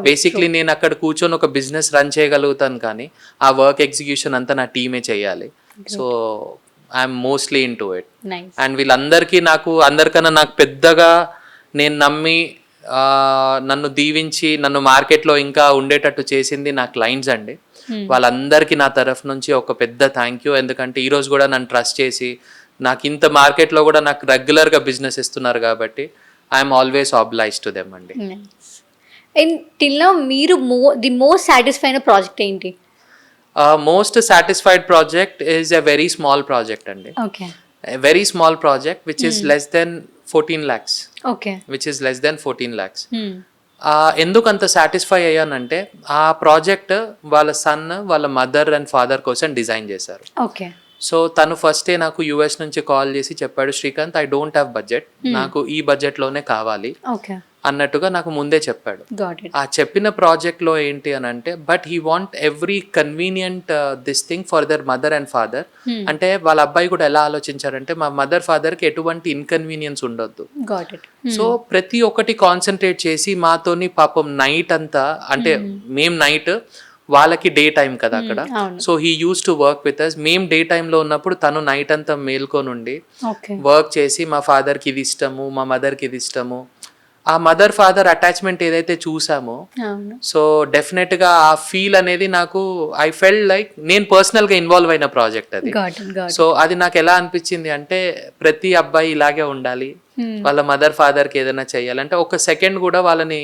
బేసిక్లీ నేను అక్కడ కూర్చొని ఒక బిజినెస్ రన్ చేయగలుగుతాను, కానీ ఆ వర్క్ ఎగ్జిక్యూషన్ అంతా నా టీమే చేయాలి. So I'm mostly in to it. And వీళ్ళందరికీ అందరికన్నా నాకు పెద్దగా నేను నమ్మి నన్ను దీవించి నన్ను మార్కెట్లో ఇంకా ఉండేటట్టు చేసింది నా క్లయింట్స్ అండి. వాళ్ళందరికీ నా తరఫు నుంచి ఒక పెద్ద థ్యాంక్ యూ. ఎందుకంటే ఈరోజు కూడా నన్ను ట్రస్ట్ చేసి నాకు ఇంత మార్కెట్లో కూడా నాకు రెగ్యులర్గా బిజినెస్ ఇస్తున్నారు కాబట్టి I'm always oblige to them అండి. అండ్ టిల్ నౌ మీరు ది మోస్ట్ సాటిస్ఫైడ్ ప్రాజెక్ట్ ఏంటి? Most satisfied project is a very small project అండి. Okay. Very small project which is less than 14 lakhs. Okay. Which is less than 14 lakhs. ఎందుకు అంత satisfy అయ్యానంటే ఆ project వాళ్ళ sun, వాళ్ళ mother and father కోసం design చేశారు. Okay. So తను ఫస్టే నాకు యూఎస్ నుంచి కాల్ చేసి చెప్పాడు, Srikanth I don't have budget, నాకు ఈ బడ్జెట్లోనే కావాలి అన్నట్టుగా నాకు ముందే చెప్పాడు. ఆ చెప్పిన ప్రాజెక్ట్లో ఏంటి అని అంటే, but he want every convenient this thing for their mother and father. అంటే వాళ్ళ అబ్బాయి కూడా ఎలా ఆలోచించారంటే మా మదర్ ఫాదర్కి ఎటువంటి ఇన్కన్వీనియన్స్ ఉండొద్దు. సో ప్రతి ఒక్కటి కాన్సన్ట్రేట్ చేసి మాతోని పాపం నైట్ అంతా, అంటే మేము నైట్ వాళ్ళకి డే టైం కదా అక్కడ. So he uses to work with us. మేము డే టైంలో ఉన్నప్పుడు తను నైట్ అంతా మేల్కొనుండి వర్క్ చేసి మా ఫాదర్కి ఇది ఇష్టము, మా మదర్కి ఇది ఇష్టము, ఆ మదర్ ఫాదర్ అటాచ్మెంట్ ఏదైతే చూసామో, సో డెఫినెట్గా ఆ ఫీల్ అనేది నాకు ఐ ఫెల్ట్ లైక్ నేను పర్సనల్గా ఇన్వాల్వ్ అయిన ప్రాజెక్ట్ అది. సో అది నాకు ఎలా అనిపించింది అంటే ప్రతి అబ్బాయి ఇలాగే ఉండాలి, వాళ్ళ మదర్ ఫాదర్కి ఏదైనా చేయాలంటే ఒక సెకండ్ కూడా వాళ్ళని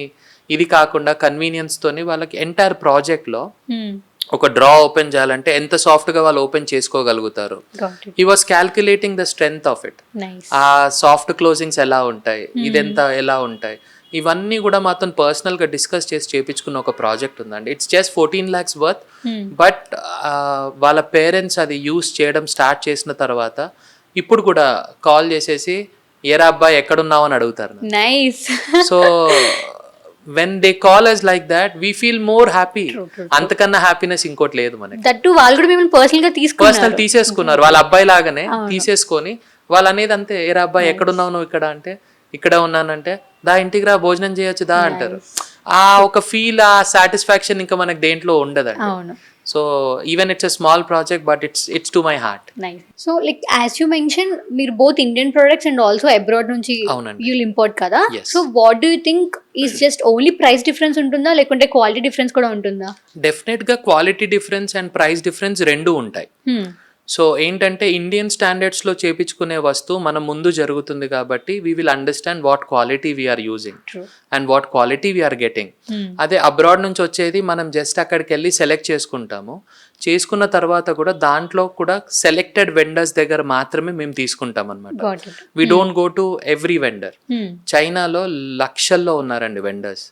ఇది కాకుండా కన్వీనియన్స్ తోని వాళ్ళకి ఎంటైర్ ప్రాజెక్ట్ లో ఒక డ్రా ఓపెన్ చేయాలంటే ఎంత సాఫ్ట్ గా వాళ్ళు ఓపెన్ చేసుకోగలుగుతారు. He was calculating the strength of it. ఆ సాఫ్ట్ క్లోజింగ్స్ ఎలా ఉంటాయి, ఇదెంత ఎలా ఉంటాయి, ఇవన్నీ కూడా మాతో పర్సనల్ గా డిస్కస్ చేసి చేపించుకున్న ఒక ప్రాజెక్ట్ ఉందండి. It's just 14 lakhs worth. But వాళ్ళ పేరెంట్స్ అది యూస్ చేయడం స్టార్ట్ చేసిన తర్వాత ఇప్పుడు కూడా కాల్ చేసేసి ఏరా అబ్బాయి ఎక్కడున్నావు అని అడుగుతారు. So when they call us like that we feel more happy. అంతకన్నా హ్యాపీనెస్ ఇంకోటి లేదు మనకి. దట్టు వాళ్ళు కూడా మిమ్మల్ని పర్సనల్ తీసేసుకున్నారు, వాళ్ళ అబ్బాయి లాగానే తీసేసుకొని వాళ్ళు అనేది అంతే, ఏరా అబ్బాయి ఎక్కడున్నావు నువ్వు ఇక్కడ అంటే ఇక్కడే ఉన్నానంటే దా ఇంటికి రా భోజనం చేయొచ్చు దా అంటారు. ఆ ఒక ఫీల్, ఆ సాటిస్ఫాక్షన్ ఇంకా మనకి దేంట్లో ఉండదండి. So even it's a small project but it's to my heart. Nice. So like as you mentioned మీరు both Indian products and also abroad నుంచి you'll import కదా. So what do you think is just only price difference ఉంటుందా లేకుంటే quality difference కూడా ఉంటుందా? Definite గా quality difference and price difference రెండు ఉంటాయి. సో ఏంటంటే ఇండియన్ స్టాండర్డ్స్లో చేపించుకునే వస్తువు మన ముందు జరుగుతుంది కాబట్టి we will understand what quality we're using and what quality we're getting. అదే అబ్రాడ్ నుంచి వచ్చేది మనం జస్ట్ అక్కడికి వెళ్ళి సెలెక్ట్ చేసుకుంటాము. చేసుకున్న తర్వాత కూడా దాంట్లో కూడా సెలెక్టెడ్ వెండర్స్ దగ్గర మాత్రమే మేము తీసుకుంటాం అనమాట. We don't go to every vendor. చైనాలో లక్షల్లో ఉన్నారండి వెండర్స్.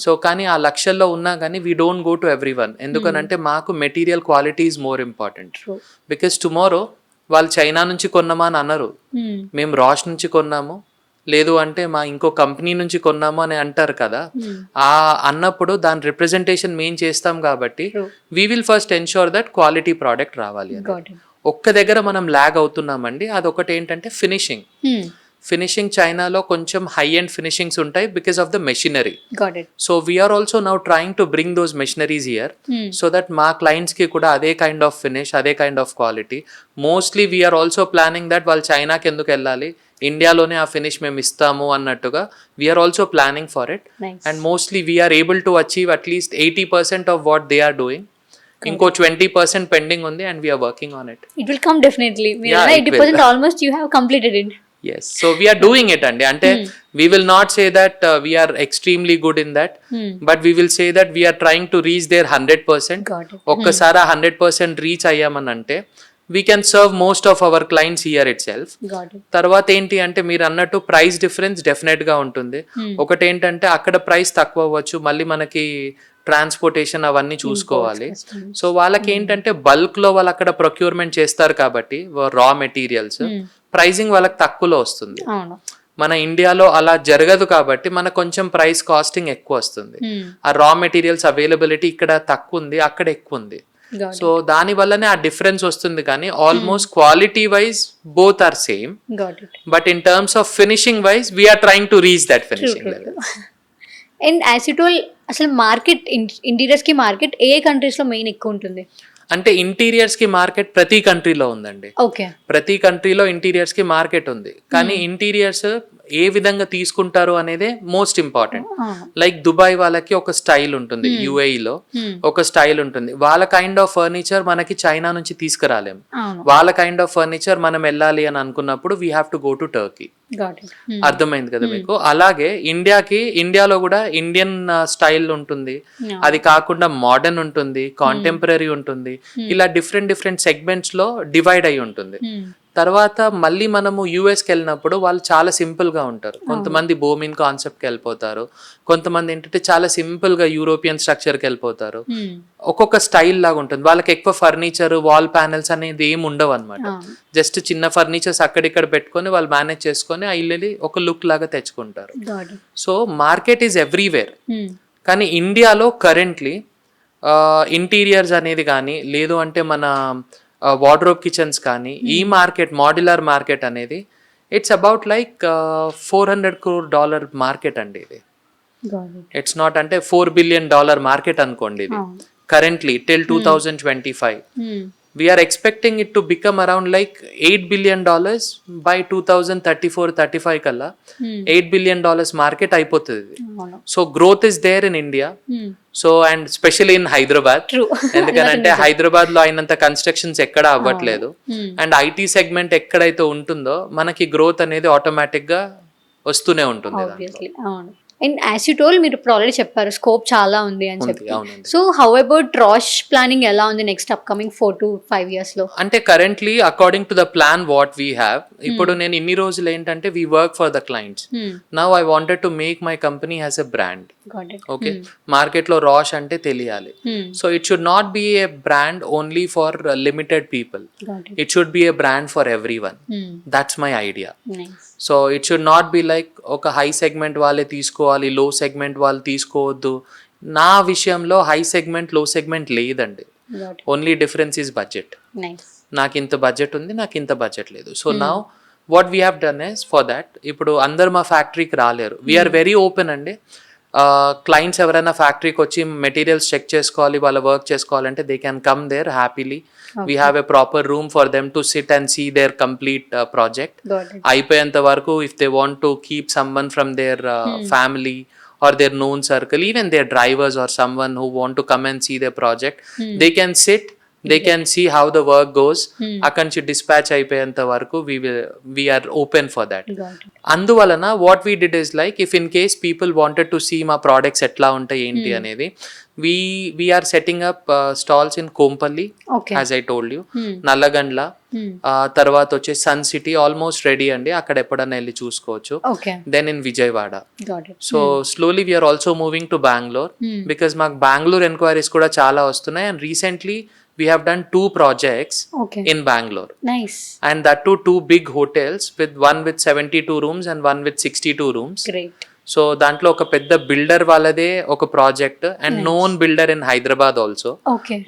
సో కానీ ఆ లక్షల్లో ఉన్నా కానీ we don't go to every one. ఎందుకనంటే మాకు material quality is more important. Because tomorrow వాళ్ళు చైనా నుంచి కొన్నామా అని అన్నారు, మేము రాష్ నుంచి కొన్నాము లేదు అంటే మా ఇంకో కంపెనీ నుంచి కొన్నాము అని అంటారు కదా. ఆ అన్నప్పుడు దాని రిప్రజెంటేషన్ మేము చేస్తాం కాబట్టి we will first ensure that quality product రావాలి అని. ఒక్క దగ్గర మనం ల్యాగ్ అవుతున్నామండి, అదొకటి ఏంటంటే ఫినిషింగ్. ఫినిషింగ్ చైనాలో కొంచెం హై ఎండ్ ఫినిషింగ్స్ ఉంటాయి because of the machinery. Got it. So we're also now trying to bring those machineries here so that మా క్లయింట్స్కి కూడా అదే కైండ్ ఆఫ్ ఫినిష్, అదే kind of quality. Mostly we're also planning that వాళ్ళు చైనాకి ఎందుకు వెళ్ళాలి, ఇండియాలోనే ఆ ఫినిష్ మేము ఇస్తాము అన్నట్టుగా we're also planning for it. And mostly we're able to achieve at least 80% of what they are doing. ఇంకో 20% పెండింగ్ ఉంది and we're working on it. It will come definitely. మీరు Yeah, it 80% almost you have completed it. Yes, so we are doing it andi ante we will not say that we are extremely good in that, but we will say that we are trying to reach their 100%. Got it. ఒక్కసారి 100% reach అయ్యామని అంటే we can serve most of our clients here itself. Got it. తర్వాత ఏంటి అంటే మీరు అన్నట్టు price difference definite గా ఉంటుంది. ఒకటి ఏంటంటే అక్కడ ప్రైస్ తక్కువ అవ్వచ్చు, మళ్ళీ మనకి ట్రాన్స్పోర్టేషన్ అవన్నీ చూసుకోవాలి. సో వాళ్ళకి ఏంటంటే బల్క్ లో వాళ్ళు అక్కడ ప్రొక్యూర్మెంట్ చేస్తారు కాబట్టి రా మెటీరియల్స్ ప్రైజింగ్ వాళ్ళకి తక్కువలో వస్తుంది. అవును. మన ఇండియాలో అలా జరగదు కాబట్టి మనకు కొంచెం ప్రైస్ కాస్టింగ్ ఎక్కువ వస్తుంది. ఆ రా మెటీరియల్స్ అవైలబిలిటీ ఇక్కడ తక్కువ ఉంది, అక్కడ ఎక్కువ ఉంది. గాట్ సో దాని వల్లనే ఆ డిఫరెన్స్ వస్తుంది. కానీ almost quality wise both are same, got it. But in terms of finishing wise we're trying to reach that finishing level. And as you told, అసలు మార్కెట్ ఇంటీరియర్స్ కి మార్కెట్ ఏ countries లో main ఎక్కువ ఉంటుంది? అంటే interiors కి market ప్రతి కంట్రీలో ఉందండి. ఓకే. ప్రతి కంట్రీలో ఇంటీరియర్స్ కి మార్కెట్ ఉంది. కానీ ఇంటీరియర్స్ ఏ విధంగా తీసుకుంటారు అనేదే మోస్ట్ ఇంపార్టెంట్. లైక్ దుబాయ్ వాళ్ళకి ఒక స్టైల్ ఉంటుంది, యుఏఈలో ఒక స్టైల్ ఉంటుంది. వాళ్ళ కైండ్ ఆఫ్ ఫర్నిచర్ మనకి చైనా నుంచి తీసుకురాలేము. వాళ్ళ కైండ్ ఆఫ్ ఫర్నిచర్ మనం వెళ్ళాలి అని అనుకున్నప్పుడు we have to go to Turkey. అర్థమైంది కదా మీకు? అలాగే ఇండియాలో కూడా ఇండియన్ స్టైల్ ఉంటుంది, అది కాకుండా మోడర్న్ ఉంటుంది, కాంటెంపరీ ఉంటుంది, ఇలా డిఫరెంట్ సెగ్మెంట్స్ లో డివైడ్ అయి ఉంటుంది. తర్వాత మళ్ళీ మనము యూఎస్కి వెళ్ళినప్పుడు వాళ్ళు చాలా సింపుల్ గా ఉంటారు. కొంతమంది బోమిన్ కాన్సెప్ట్కి వెళ్ళిపోతారు, కొంతమంది ఏంటంటే చాలా సింపుల్ గా యూరోపియన్ స్ట్రక్చర్కి వెళ్ళిపోతారు. ఒక్కొక్క స్టైల్ లాగా ఉంటుంది. వాళ్ళకి ఎక్కువ ఫర్నిచర్, వాల్ ప్యానెల్స్ అనేది ఏమి ఉండవు అనమాట. జస్ట్ చిన్న ఫర్నిచర్స్ అక్కడిక్కడ పెట్టుకొని వాళ్ళు మేనేజ్ చేసుకొని ఆ ఇల్లు ఒక లుక్ లాగా తెచ్చుకుంటారు. So market is everywhere. కానీ ఇండియాలో కరెంట్లీ ఇంటీరియర్స్ అనేది కానీ లేదు అంటే మన వార్డ్రోబ్ కిచెన్స్ కానీ ఈ మార్కెట్ మాడ్యులర్ మార్కెట్ అనేది it's about like $400 crore market అండి ఇది. ఇట్స్ నాట్ అంటే $4 billion మార్కెట్ అనుకోండి ఇది currently till 2025. We are expecting it to become around like $8 billion by 2034-35 kalla. $8 billion market అయిపోతుంది. So growth is there in India. So and specially in Hyderabad, ఎందుకంటే హైదరాబాద్ లో అయినంత constructions ఎక్కడ అవ్వట్లేదు. అండ్ ఐటీ సెగ్మెంట్ ఎక్కడైతే ఉంటుందో మనకి గ్రోత్ అనేది ఆటోమేటిక్ గా వస్తూనే ఉంటుంది. అండ్ యాజ్ యూ టోల్, మీరు ఇప్పుడు ఆల్రెడీ చెప్పారు స్కోప్ చాలా ఉంది అని చెప్పి. So how about Rash planning ఎలా ఉంది నెక్స్ట్ అప్కమింగ్ 4 to 5 years లో? అంటే currently according to the plan what we have, ఇప్పుడు నేను ఇన్ని రోజులు ఏంటంటే we work for the clients. Now I wanted to make my company has a brand. Okay, market లో రాష్ అంటే తెలియాలి. So it should not B A brand only for limited people, it should be A brand for every one. That's my idea. So it should not be like ఒక high segment వాళ్ళే తీసుకోవాలి, low segment వాళ్ళు తీసుకోవద్దు. నా విషయంలో high segment low segment లేదండి. Only difference is budget. నాకు ఇంత బడ్జెట్ ఉంది, నాకు ఇంత బడ్జెట్ లేదు. So now what we have done is for that, ఇప్పుడు అందరు మా ఫ్యాక్టరీకి రాలేరు. వీఆర్ వెరీ ఓపెన్ అండి. క్లయింట్స్ ఎవరైనా ఫ్యాక్టరీకి వచ్చి మెటీరియల్స్ చెక్ చేసుకోవాలి, వాళ్ళ వర్క్ చేసుకోవాలంటే they can come there happily. We have a proper room for them to sit and see their complete project. అయిపోయేంత వరకు if they want to keep someone from their family or their known circle, even their drivers or someone who want to come and see their project, they can sit, they can see how the work goes. అక్కడి నుంచి dispatch అయిపోయేంత వరకు we are open for that. అందువలన what we did is like if in case people wanted to see మా products ఎట్లా ఉంటాయి ఏంటి అనేది, we are setting up stalls in Kompally, as I told you, Nallagandla, తర్వాత వచ్చే సన్ సిటీ ఆల్మోస్ట్ రెడీ అండి, అక్కడ ఎప్పుడన్నా వెళ్ళి చూసుకోవచ్చు. Then in Vijayawada. So slowly we're also moving to Bengaluru because మాకు బెంగళూరు ఎంక్వైరీస్ కూడా చాలా వస్తున్నాయి. And recently we have done 2 projects in Bangalore. Nice. And that too 2 big hotels, with one with 72 rooms and one with 62 rooms. Great. So దాంట్లో ఒక పెద్ద builder వాళ్ళదే ఒక project and known builder in Hyderabad also,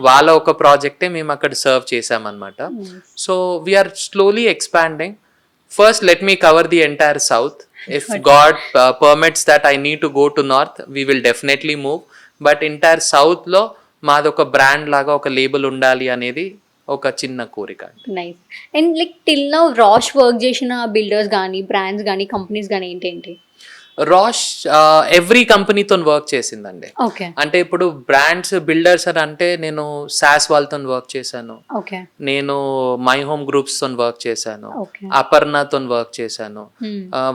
వాళ్ళ ఒక ప్రాజెక్టే మేము అక్కడ సర్వ్ చేసామన్నమాట. So we're slowly expanding. First, let me cover the entire south. If God permits that I need to go to north, we will definitely move. But entire south లో మాదొక brand లాగా ఒక label ఉండాలి అనేది ఒక చిన్న కోరిక అండి. Nice. And like till now Rash work చేసిన బిల్డర్స్ కానీ బ్రాండ్స్ కానీ కంపెనీస్ కానీ ఏంటేంటి? రాష్ ఎవ్రీ కంపెనీతో వర్క్ చేసిందండి. ఓకే. అంటే ఇప్పుడు బ్రాండ్స్ బిల్డర్స్ అని అంటే నేను సాస్ వాళ్ళతో వర్క్ చేశాను, ఓకే. నేను మై హోమ్ గ్రూప్స్ తో వర్క్ చేశాను, ఓకే. అపర్ణతో వర్క్ చేశాను,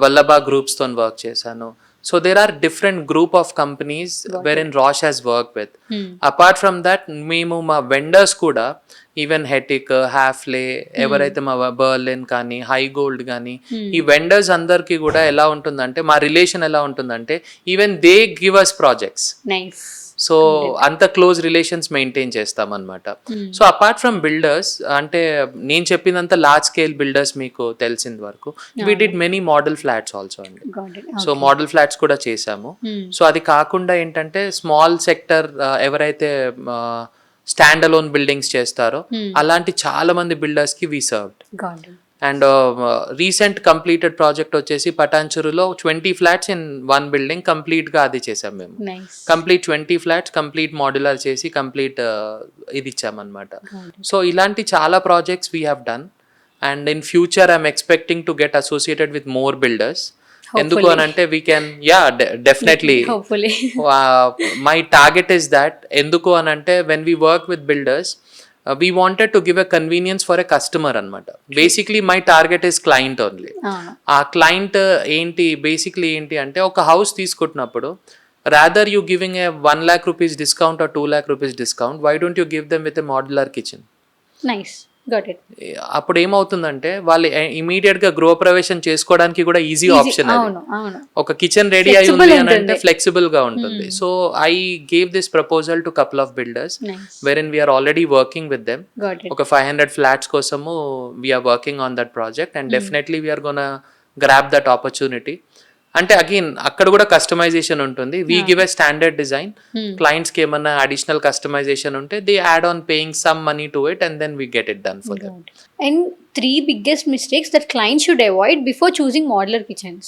వల్లభా గ్రూప్స్ తో వర్క్ చేశాను. So there are different group of companies wherein rash has work with. Apart from that మేము మా వెండర్స్ కూడా ఈవెన్ హెటిక్, హ్యాఫ్లే, ఎవరైతే మా బర్లిన్ కానీ హై గోల్డ్ కానీ ఈ వెండర్స్ అందరికి కూడా ఎలా ఉంటుందంటే మా రిలేషన్ ఎలా ఉంటుందంటే even they give us projects. Nice. So అంత క్లోజ్ రిలేషన్స్ మెయింటైన్ చేస్తాం అనమాట. సో అపార్ట్ ఫ్రమ్ బిల్డర్స్ అంటే నేను చెప్పినంత లార్జ్ స్కేల్ బిల్డర్స్ మీకు తెలిసిన వరకు we did many model flats also అండి. సో మోడల్ ఫ్లాట్స్ కూడా చేసాము. సో అది కాకుండా ఏంటంటే స్మాల్ సెక్టర్ ఎవరైతే స్టాండ్ అలోన్ బిల్డింగ్స్ చేస్తారో అలాంటి చాలా మంది బిల్డర్స్ కి we served. And recent completed project వచ్చేసి పటాన్చెరులో 20 flats in one building complete గా అది చేసాం మేము. కంప్లీట్ 20 ఫ్లాట్స్ కంప్లీట్ మోడ్యులర్ చేసి కంప్లీట్ ఇది ఇచ్చామన్నమాట. సో ఇలాంటి చాలా projects we have done and in future I'm expecting to get associated with more builders. ఎందుకు అని అంటే we can definitely my target is that. ఎందుకు అని అంటే when we work with builders we wanted to give a convenience for a customer అనమాట. Basically my target is client only. ఆ client ఏంటి basically ఏంటి అంటే ఒక హౌస్ తీసుకుంటున్నప్పుడు rather you giving a 1 lakh rupees discount or 2 lakh rupees discount, why don't you give them with a modular kitchen? Nice. Got it. అప్పుడు ఏమవుతుందంటే వాళ్ళు immediate గా గృహప్రవేశం చేసుకోవడానికి కూడా ఈజీ ఆప్షన్. ఒక కిచెన్ రెడీ అయి ఉంది అని అంటే ఫ్లెక్సిబుల్ గా ఉంటుంది. So I gave this proposal to couple of builders wherein we're already working with them. ఒక 500 ఫ్లాట్స్ కోసము we're working on that project and definitely we're gonna grab that opportunity. అంటే again అక్కడ కూడా customization ఉంటుంది. We give a standard design, clients కి ఏమన్నా additional customization ఉంటే they add on paying some money to it and then we get it done for them. And 3 biggest mistakes that clients should avoid before choosing modular kitchens.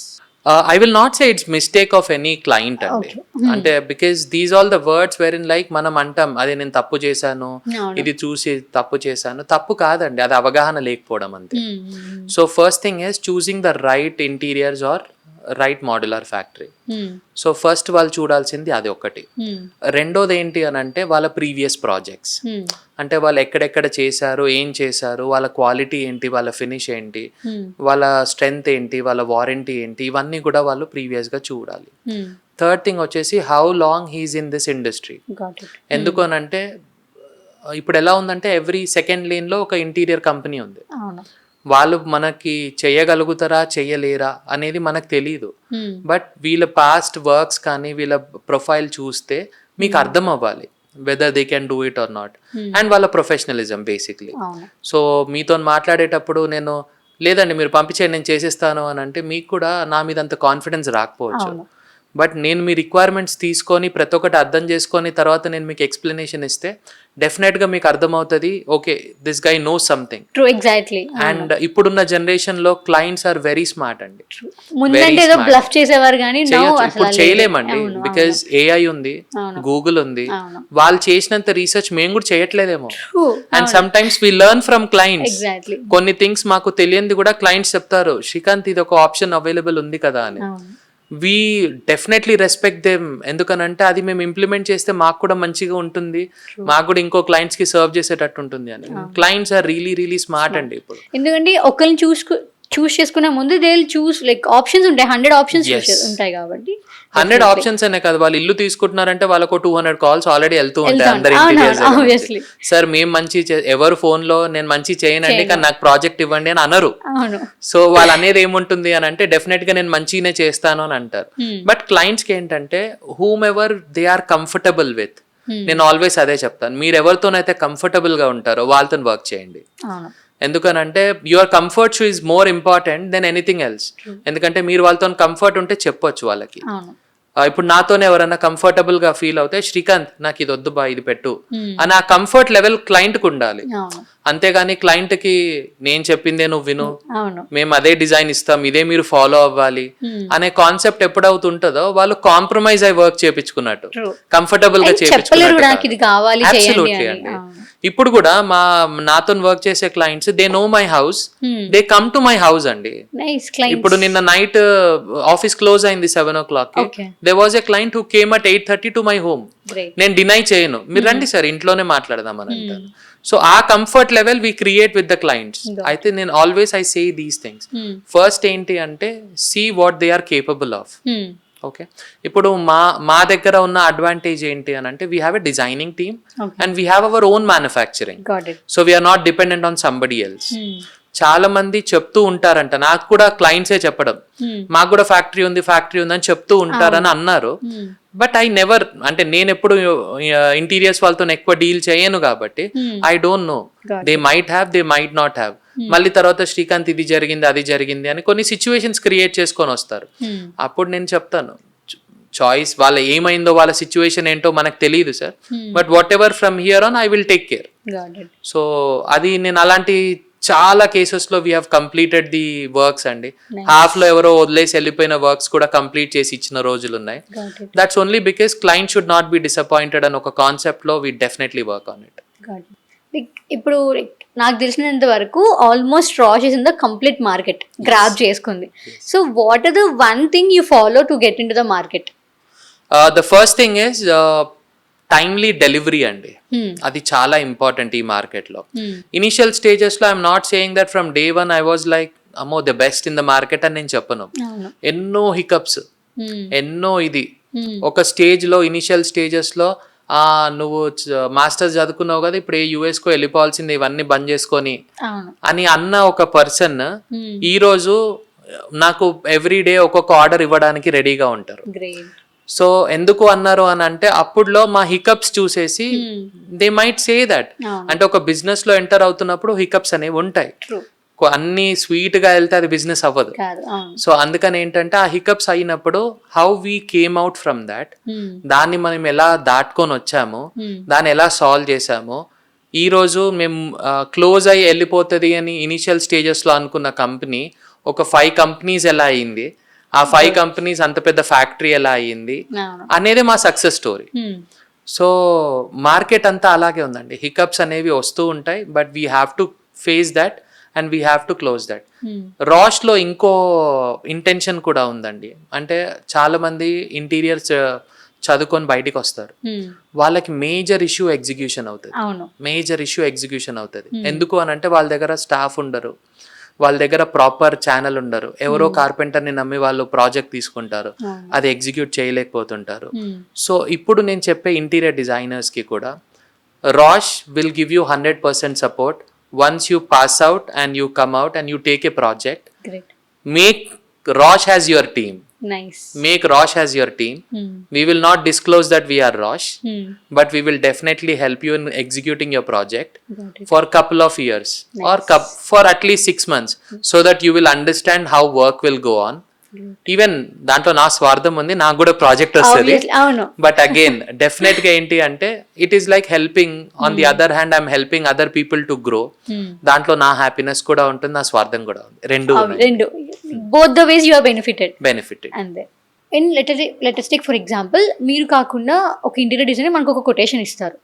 I will not say it's mistake of any client అండి. అంటే because these all the words wherein like మనం అంటాం అదే నేను తప్పు చేశాను, ఇది చూసి తప్పు చేశాను. తప్పు కాదండి, అది అవగాహన లేకపోవడం అంతే. So first thing is choosing the right interiors or right modular factory. So first వాళ్ళు చూడాల్సింది అది ఒకటి. రెండోది ఏంటి అని అంటే వాళ్ళ ప్రీవియస్ ప్రాజెక్ట్స్, అంటే వాళ్ళు ఎక్కడెక్కడ చేశారు, ఏం చేశారు, వాళ్ళ క్వాలిటీ ఏంటి, వాళ్ళ ఫినిష్ ఏంటి, వాళ్ళ స్ట్రెంగ్త్ ఏంటి, వాళ్ళ వారంటీ ఏంటి, ఇవన్నీ కూడా వాళ్ళు ప్రీవియస్ గా చూడాలి. థర్డ్ థింగ్ వచ్చేసి how long he's in this industry. ఎందుకు అని అంటే ఇప్పుడు ఎలా ఉందంటే ఎవ్రీ సెకండ్ లేన్ లో ఒక ఇంటీరియర్ కంపెనీ ఉంది. వాళ్ళు మనకి చేయగలుగుతారా చేయలేరా అనేది మనకు తెలియదు. బట్ వీళ్ళ పాస్ట్ వర్క్స్ కానీ వీళ్ళ ప్రొఫైల్ చూస్తే మీకు అర్థం అవ్వాలి whether they can do it or not. And వాళ్ళ ప్రొఫెషనలిజం బేసిక్లీ. సో మీతో మాట్లాడేటప్పుడు నేను లేదండి మీరు పంపించేయండి నేను చేసేస్తాను అని అంటే మీకు కూడా నా మీద అంత కాన్ఫిడెన్స్ రాకపోవచ్చు. బట్ నేను మీ రిక్వైర్మెంట్స్ తీసుకొని ప్రతి ఒక్కటి అర్థం చేసుకొని తర్వాత నేను మీకు ఎక్స్ప్లెనేషన్ ఇస్తే డెఫినెట్గా మీకు అర్థమవుతుంది okay this guy know something. True, exactly. And ఇప్పుడున్న జనరేషన్ లో క్లయింట్స్ ఆర్ వెరీ స్మార్ట్ అండి. ఇప్పుడు చేయలేమండి బికాజ్ ఏఐ ఉంది, గూగుల్ ఉంది, వాళ్ళు చేసినంత రీసెర్చ్ మేము కూడా చేయట్లేదేమో. And sometimes we learn from clients. కొన్ని థింగ్స్ మాకు తెలియంది కూడా క్లయింట్స్ చెప్తారు, శ్రీకాంత్ ఇది ఒక ఆప్షన్ అవైలబుల్ ఉంది కదా అని. We definitely respect them. ఎందుకనంటే అది మేము ఇంప్లిమెంట్ చేస్తే మాకు కూడా మంచిగా ఉంటుంది, మాకు కూడా ఇంకో క్లయింట్స్ కి సర్వ్ చేసేటట్టు ఉంటుంది అని. Clients are really really smart అండి ఇప్పుడు. ఎందుకంటే ఒకరిని చూస్ చేసుకునే ముందు they will choose like options ఉంటాయి, 100 ఆప్షన్స్ ఉంటాయి కాబట్టి 100 ఆప్షన్స్ అనే కదా. వాళ్ళు ఇల్లు తీసుకుంటున్నారంటే వాళ్ళకు 200 కాల్స్ ఆల్రెడీ వెళ్తూ ఉంటాయి అందరి ఇంటీరియర్స్. సార్ మేము మంచి ఎవరు ఫోన్ లో నేను మంచి చేయనండి కానీ నాకు ప్రాజెక్ట్ ఇవ్వండి అని అనరు. సో వాళ్ళు అనేది ఏముంటుంది అని అంటే డెఫినెట్ గా నేను మంచిగానే చేస్తాను అని అంటారు. బట్ క్లయింట్స్ కి ఏంటంటే whomever they are comfortable with, నేను ఆల్వేస్ అదే చెప్తాను, మీరు ఎవరితోనైతే కంఫర్టబుల్ గా ఉంటారో వాళ్ళతో వర్క్ చేయండి. ఎందుకనంటే your comfort is more important than anything else. ఎందుకంటే మీరు వాళ్ళతో కంఫర్ట్ ఉంటే చెప్పొచ్చు వాళ్ళకి. ఇప్పుడు నాతోనే ఎవరైనా కంఫర్టబుల్ గా ఫీల్ అవుతే శ్రీకాంత్ నాకు ఇది వద్దు బా ఇది పెట్టు అని ఆ కంఫర్ట్ లెవెల్ క్లయింట్ కు ఉండాలి. అంతేగాని క్లయింట్ కి నేను చెప్పిందే నువ్వు విను, అవును. మేము అదే డిజైన్ ఇస్తాం, ఇదే మీరు ఫాలో అవ్వాలి అనే కాన్సెప్ట్ ఎప్పుడవుతుంటుందో వాళ్ళు కాంప్రమైజ్ అయి వర్క్ చేపించుకున్నట్టు, True. కంఫర్టబుల్ గా చెప్పలేరు కూడా నాకు ఇది కావాలి చేయండి Absolutely అని. అండి. అవును. ఇప్పుడు కూడా నాతో వర్క్ చేసే clients they know my house, they come to my house అండి. Nice clients. ఇప్పుడు నిన్న నైట్ ఆఫీస్ క్లోజ్ అయింది 7 o'clock కి. Okay. They was a client who came at 8:30 to my home. Great. నేను డినై చేయను, మీరు రండి సార్ ఇంట్లోనే మాట్లాడదాం అని అంటాను. సో ఆ comfort level we create with the clients. అయితే నేను always I say these things. First ఏంటి అంటే see what they are capable of. Okay, ఇప్పుడు మా దగ్గర ఉన్న అడ్వాంటేజ్ ఏంటి అని అంటే we have a designing team and we have our own manufacturing. Got it. So we're not dependent on somebody else. చాలా మంది చెప్తూ ఉంటారంట, నాకు కూడా క్లయింట్సే చెప్పడం, మాకు కూడా ఫ్యాక్టరీ ఉంది అని చెప్తూ ఉంటారని అన్నారు. బట్ ఐ నెవర్, అంటే నేను ఎప్పుడు ఇంటీరియర్స్ వాళ్ళతో ఎక్కువ డీల్ చేయను కాబట్టి I don't know. They might have, they might not have. మళ్ళీ తర్వాత శ్రీకాంత్ ఇది జరిగింది అది జరిగింది అని కొన్ని సిచ్యువేషన్స్ క్రియేట్ చేసుకొని వస్తారు. అప్పుడు నేను చెప్తాను, చాయిస్ వాళ్ళ ఏమైందో వాళ్ళ సిచ్యువేషన్ ఏంటో మనకు తెలియదు sir, but what ever from here on I will take care. So అది నేను అలాంటి చాలా కేసెస్ లో we have completed the works అండి. హాఫ్ లో ఎవరో వదిలేసి వెళ్ళిపోయిన వర్క్స్ కూడా కంప్లీట్ చేసి ఇచ్చిన రోజులు ఉన్నాయి. That's only because client should not be disappointed అని ఒక కాన్సెప్ట్ లో we definitely work on it. ఇప్పుడు నాకు తెలిసినంత వరకు almost Rausch is in the complete market grab చేసుకుంది. So what are the one thing you follow to get in to the market? The first thing is timely delivery అండి. అది చాలా important ఈ market లో. ఇనిషియల్ స్టేజెస్ లో I'm not saying that from day one I was like అమ్మో the best in the market అని నేను చెప్పను. ఎన్నో హికప్స్, ఎన్నో ఇది ఒక స్టేజ్ లో, ఇనిషియల్ స్టేజెస్ లో నువ్వు మాస్టర్స్ చదువుకున్నావు కదా, ఇప్పుడు యుఎస్ కో వెళ్ళిపోవాల్సింది, ఇవన్నీ బంద్ చేసుకొని అని అన్న ఒక పర్సన్ ఈ రోజు నాకు ఎవ్రీ డే ఒక్కొక్క ఆర్డర్ ఇవ్వడానికి రెడీగా ఉంటారు. సో ఎందుకు అన్నారు అని అంటే అప్పుడులో మా హికప్స్ చూసేసి దే మైట్ సే దట్, అంటే ఒక బిజినెస్ లో ఎంటర్ అవుతున్నప్పుడు హికప్స్ అనేవి ఉంటాయి. అన్ని స్వీట్ గా వెళ్తే అది బిజినెస్ అవ్వదు. సో అందుకని ఏంటంటే ఆ హికప్స్ అయినప్పుడు how we came out from that, దాన్ని మనం ఎలా దాటుకొని వచ్చాము, దాన్ని ఎలా సాల్వ్ చేసాము. ఈ రోజు మేము క్లోజ్ అయ్యి వెళ్ళిపోతుంది అని ఇనిషియల్ స్టేజెస్ లో అనుకున్న కంపెనీ ఒక 5 కంపెనీస్ ఎలా అయ్యింది, ఆ 5 కంపెనీస్ అంత పెద్ద ఫ్యాక్టరీ ఎలా అయ్యింది అనేది మా సక్సెస్ స్టోరీ. సో మార్కెట్ అంతా అలాగే ఉందండి, హికప్స్ అనేవి వస్తూ ఉంటాయి, but we have to face that and we have to close that. Rausch లో ఇంకో ఇంటెన్షన్ కూడా ఉందండి, అంటే చాలా మంది ఇంటీరియర్స్ చదువుకొని బయటికి వస్తారు, వాళ్ళకి మేజర్ ఇష్యూ ఎగ్జిక్యూషన్ అవుతుంది. ఎందుకు అని అంటే వాళ్ళ దగ్గర స్టాఫ్ ఉండరు, వాళ్ళ దగ్గర ప్రాపర్ ఛానల్ ఉండరు, ఎవరో కార్పెంటర్ ని నమ్మి వాళ్ళు ప్రాజెక్ట్ తీసుకుంటారు, అది ఎగ్జిక్యూట్ చేయలేకపోతుంటారు. సో ఇప్పుడు నేను చెప్పే ఇంటీరియర్ డిజైనర్స్ కి కూడా Rausch will give you 100% support. Once you pass out and you come out and you take a project, great, make Rosh as your team. Nice. Make Rosh as your team. We will not disclose that we are Rosh, but we will definitely help you in executing your project for a couple of years. Nice. Or for at least 6 months, so that you will understand how work will go on. Even దాంట్లో నా స్వార్థం ఉంది, నాకు కూడా project వస్తుంది. But again definite గా ఏంటి అంటే it is like helping. On the other hand I'm helping other people to grow. దాంట్లో నా హ్యాపీనెస్ కూడా ఉంటుంది, నా స్వార్థం కూడా ఉంది, రెండు both the ways you are benefited. అంతే. And let us take for example, మీరు కాకుండా ఒక ఇంటీరియర్ డిజైనర్ మనకు ఒక కొటేషన్ ఇస్తారు.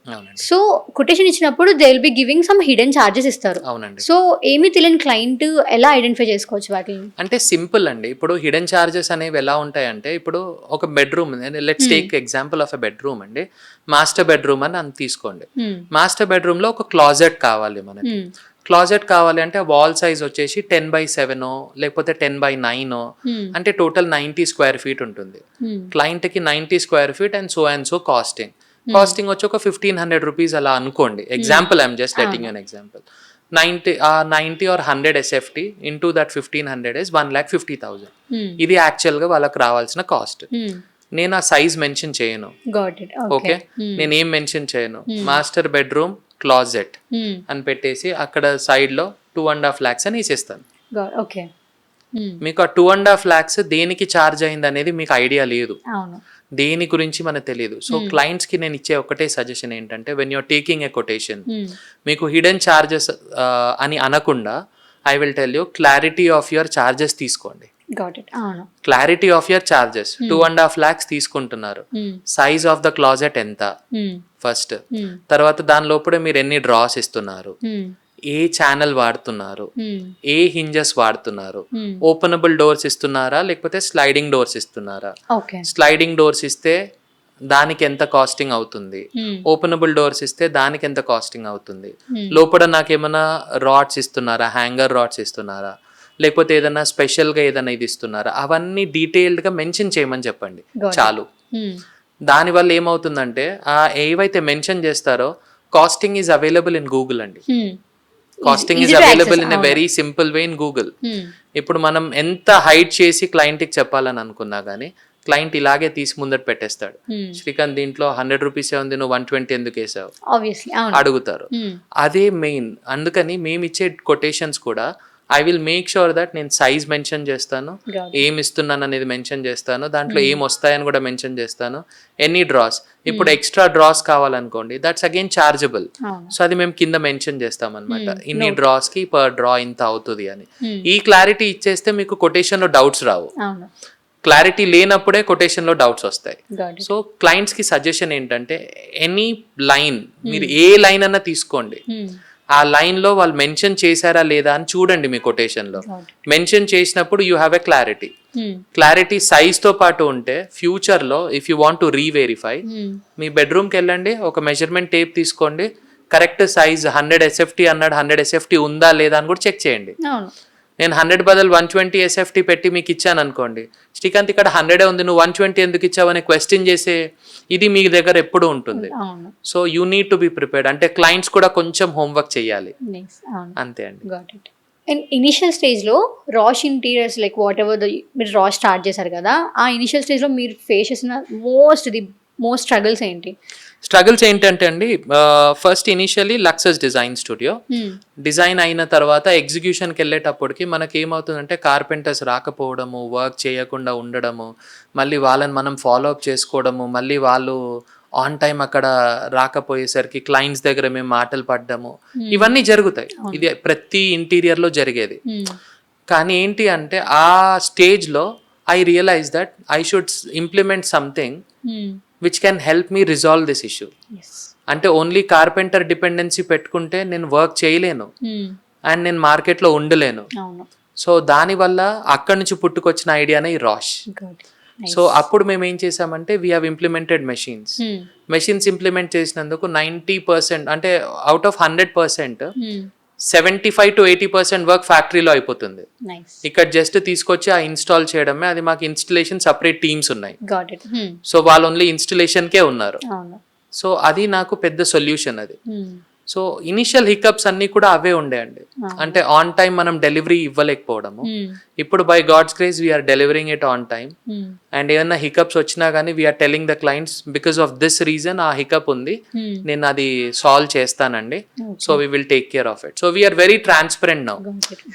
సో కొటేషన్ ఇచ్చినప్పుడు they will be giving some hidden charges ఇస్తారు. అవునండి. సో ఏమీ తెలియని క్లయింట్ ఎలా ఐడెంటిఫై చేసుకోవచ్చు వాటిని? అంటే సింపుల్ అండి. ఇప్పుడు హిడెన్ చార్జెస్ అనేవి ఎలా ఉంటాయంటే, ఇప్పుడు ఒక bedroom, let's take example of a bedroom అండి. మాస్టర్ బెడ్రూమ్ అని తీసుకోండి. మాస్టర్ బెడ్రూమ్ లో ఒక క్లాజెట్ కావాలి మనకి. క్లాజెట్ కావాలి అంటే వాల్ సైజ్ వచ్చేసి 10/7 లేకపోతే 10/9, అంటే టోటల్ 90 square feet ఉంటుంది. క్లయింట్ కి 90 square feet and so costing వచ్చి ఒక 1,500 rupees అలా అనుకోండి. Example I'm just letting you an example. 90 or 100 SFT into that 1,500 is 1,50,000. ఇది యాక్చువల్ గా వాళ్ళకి రావాల్సిన కాస్ట్. నేను ఆ సైజ్ మెన్షన్ చేయను. ఓకే, నేను ఏం మెన్షన్ చేయను, మాస్టర్ బెడ్రూమ్ క్లాజెట్ అని పెట్టేసి అక్కడ సైడ్ లో 2.5 lakhs అని వేసేస్తాను. మీకు ఆ 2.5 lakhs దేనికి ఛార్జ్ అయింది అనేది మీకు ఐడియా లేదు. దేని గురించి మనకు తెలియదు. సో క్లయింట్స్కి నేను ఇచ్చే ఒకటే సజెషన్ ఏంటంటే, when you're taking a quotation, మీకు హిడెన్ ఛార్జెస్ అని అనకుండా I will tell you, clarity of your charges తీసుకోండి. Clarity of your charges. 2.5 lakhs తీసుకుంటున్నారు, సైజ్ ఆఫ్ ద క్లాజెట్ ఎంత ఫస్ట్, తర్వాత దాని లోపల మీరు ఎన్ని డ్రాస్ ఇస్తున్నారు, ఏ ఛానల్ వాడుతున్నారు, ఏ హింజెస్ వాడుతున్నారు, ఓపెనబుల్ డోర్స్ ఇస్తున్నారా లేకపోతే స్లైడింగ్ డోర్స్ ఇస్తున్నారా, స్లైడింగ్ డోర్స్ ఇస్తే దానికి ఎంత కాస్టింగ్ అవుతుంది, ఓపెనబుల్ డోర్స్ ఇస్తే దానికి ఎంత కాస్టింగ్ అవుతుంది, లోపల నాకేమైనా రాడ్స్ ఇస్తున్నారా, హ్యాంగర్ రాడ్స్ ఇస్తున్నారా, లేకపోతే ఏదైనా స్పెషల్గా ఏదైనా ఇది ఇస్తున్నారా, అవన్నీ డీటెయిల్డ్గా మెన్షన్ చేయమని చెప్పండి చాలు. దానివల్ల ఏమవుతుందంటే ఏవైతే మెన్షన్ చేస్తారో costing is available in Google అండి. Costing is available in a very simple way in Google. ఇప్పుడు మనం ఎంత హైడ్ చేసి క్లయింట్కి చెప్పాలని అనుకున్నా కానీ క్లయింట్ ఇలాగే తీసి ముందట పెట్టేస్తాడు. శ్రీకాంత్ దీంట్లో 100 రూపీసే ఉంది, నువ్వు 120 ఎందుకు వేసావు అడుగుతారు. అదే మెయిన్. అందుకని మేము ఇచ్చే కొటేషన్స్ కూడా I will make sure that నేను సైజ్ మెన్షన్ చేస్తాను, ఏమి ఇస్తున్నాను అనేది మెన్షన్ చేస్తాను, దాంట్లో ఏం వస్తాయని కూడా మెన్షన్ చేస్తాను, ఎనీ డ్రాస్. ఇప్పుడు ఎక్స్ట్రా డ్రాస్ కావాలనుకోండి, దట్స్ అగైన్ చార్జబుల్. సో అది మేము కింద మెన్షన్ చేస్తాం అనమాట, ఇన్ని డ్రాస్ కి పర్ డ్రా ఇంత అవుతుంది అని. ఈ క్లారిటీ ఇచ్చేస్తే మీకు కొటేషన్ లో డౌట్స్ రావు. క్లారిటీ లేనప్పుడే కొటేషన్ లో డౌట్స్ వస్తాయి. సో క్లయింట్స్ కి సజెషన్ ఏంటంటే, ఎనీ లైన్ మీరు ఏ లైన్ అన్నా తీసుకోండి, ఆ లైన్ లో వాళ్ళు మెన్షన్ చేశారా లేదా అని చూడండి. మీ కొటేషన్ లో మెన్షన్ చేసినప్పుడు you have a clarity. Clarity size తో పాటు ఉంటే ఫ్యూచర్ లో if you want to reverify, me bedroom కి వెళ్ళండి, ఒక మెజర్మెంట్ టేప్ తీసుకోండి, కరెక్ట్ సైజ్ 100 SFT అన్నాడు, 100 SFT ఉందా లేదా అని కూడా చెక్ చేయండి. నేను 100 బదులు 120 SFT పెట్టి మీకు ఇచ్చాను అనుకోండి, శ్రీకాంత్ ఇక్కడ 100 ఉంది, నువ్వు 120 ఎందుకు ఇచ్చావు అని క్వశ్చన్ చేసే ఇది మీ దగ్గర ఎప్పుడు ఉంటుంది. So you need to be prepared. అంటే క్లయింట్స్ కూడా కొంచెం హోంవర్క్ చేయాలి, అంతే అండి. అండ్ ఇనిషియల్ స్టేజ్లో రాష్ ఇంటీరియర్స్ లైక్ వాట్ ఎవర్ మీరు రాష్ స్టార్ట్ చేశారు కదా, ఆ ఇనిషియల్ స్టేజ్లో మీరు ఫేస్ చేసిన మోస్ట్ స్ట్రగుల్స్ ఏంటి? స్ట్రగుల్స్ ఏంటంటే అండి, first initially Luxus design studio design అయిన తర్వాత ఎగ్జిక్యూషన్కి వెళ్ళేటప్పటికి మనకి ఏమవుతుందంటే, కార్పెంటర్స్ రాకపోవడము, వర్క్ చేయకుండా ఉండడము, మళ్ళీ వాళ్ళని మనం ఫాలో అప్ చేసుకోవడము, మళ్ళీ వాళ్ళు ఆన్ టైం అక్కడ రాకపోయేసరికి క్లయింట్స్ దగ్గర మేము మాటలు పడ్డము, ఇవన్నీ జరుగుతాయి. ఇది ప్రతి ఇంటీరియర్లో జరిగేది. కానీ ఏంటి అంటే, ఆ స్టేజ్లో I realize that I should implement something which can help me resolve this issue. అంటే ఓన్లీ కార్పెంటర్ డిపెండెన్సీ పెట్టుకుంటే నేను వర్క్ చేయలేను అండ్ నేను మార్కెట్లో ఉండలేను. సో దానివల్ల అక్కడి నుంచి పుట్టుకొచ్చిన ఐడియానే ఈ రాష్. సో అప్పుడు మేము ఏం చేసామంటే, we have implemented machines implement చేసినందుకు 90% అంటే అవుట్ ఆఫ్ 100% 75 to 80% వర్క్ ఫ్యాక్టరీలో అయిపోతుంది. ఇక్కడ జస్ట్ తీసుకొచ్చి ఆ ఇన్స్టాల్ చేయడమే. అది మాకు ఇన్స్టలేషన్ సపరేట్ టీమ్స్ ఉన్నాయి. సో వాళ్ళు ఓన్లీ ఇన్స్టలేషన్ కే ఉన్నారు. సో అది నాకు పెద్ద సొల్యూషన్ అది. సో ఇనిషియల్ హికప్స్ అన్ని కూడా అవే ఉండే అండి. అంటే ఆన్ టైం మనం డెలివరీ ఇవ్వలేకపోవడము. ఇప్పుడు by God's grace we're delivering it on time. And ఏమన్నా హికప్స్ వచ్చినా కానీ we're telling the clients, because of this reason ఆ హికప్ ఉంది, నేను అది సాల్వ్ చేస్తానండి. So we will take care of it. So we're very transparent now.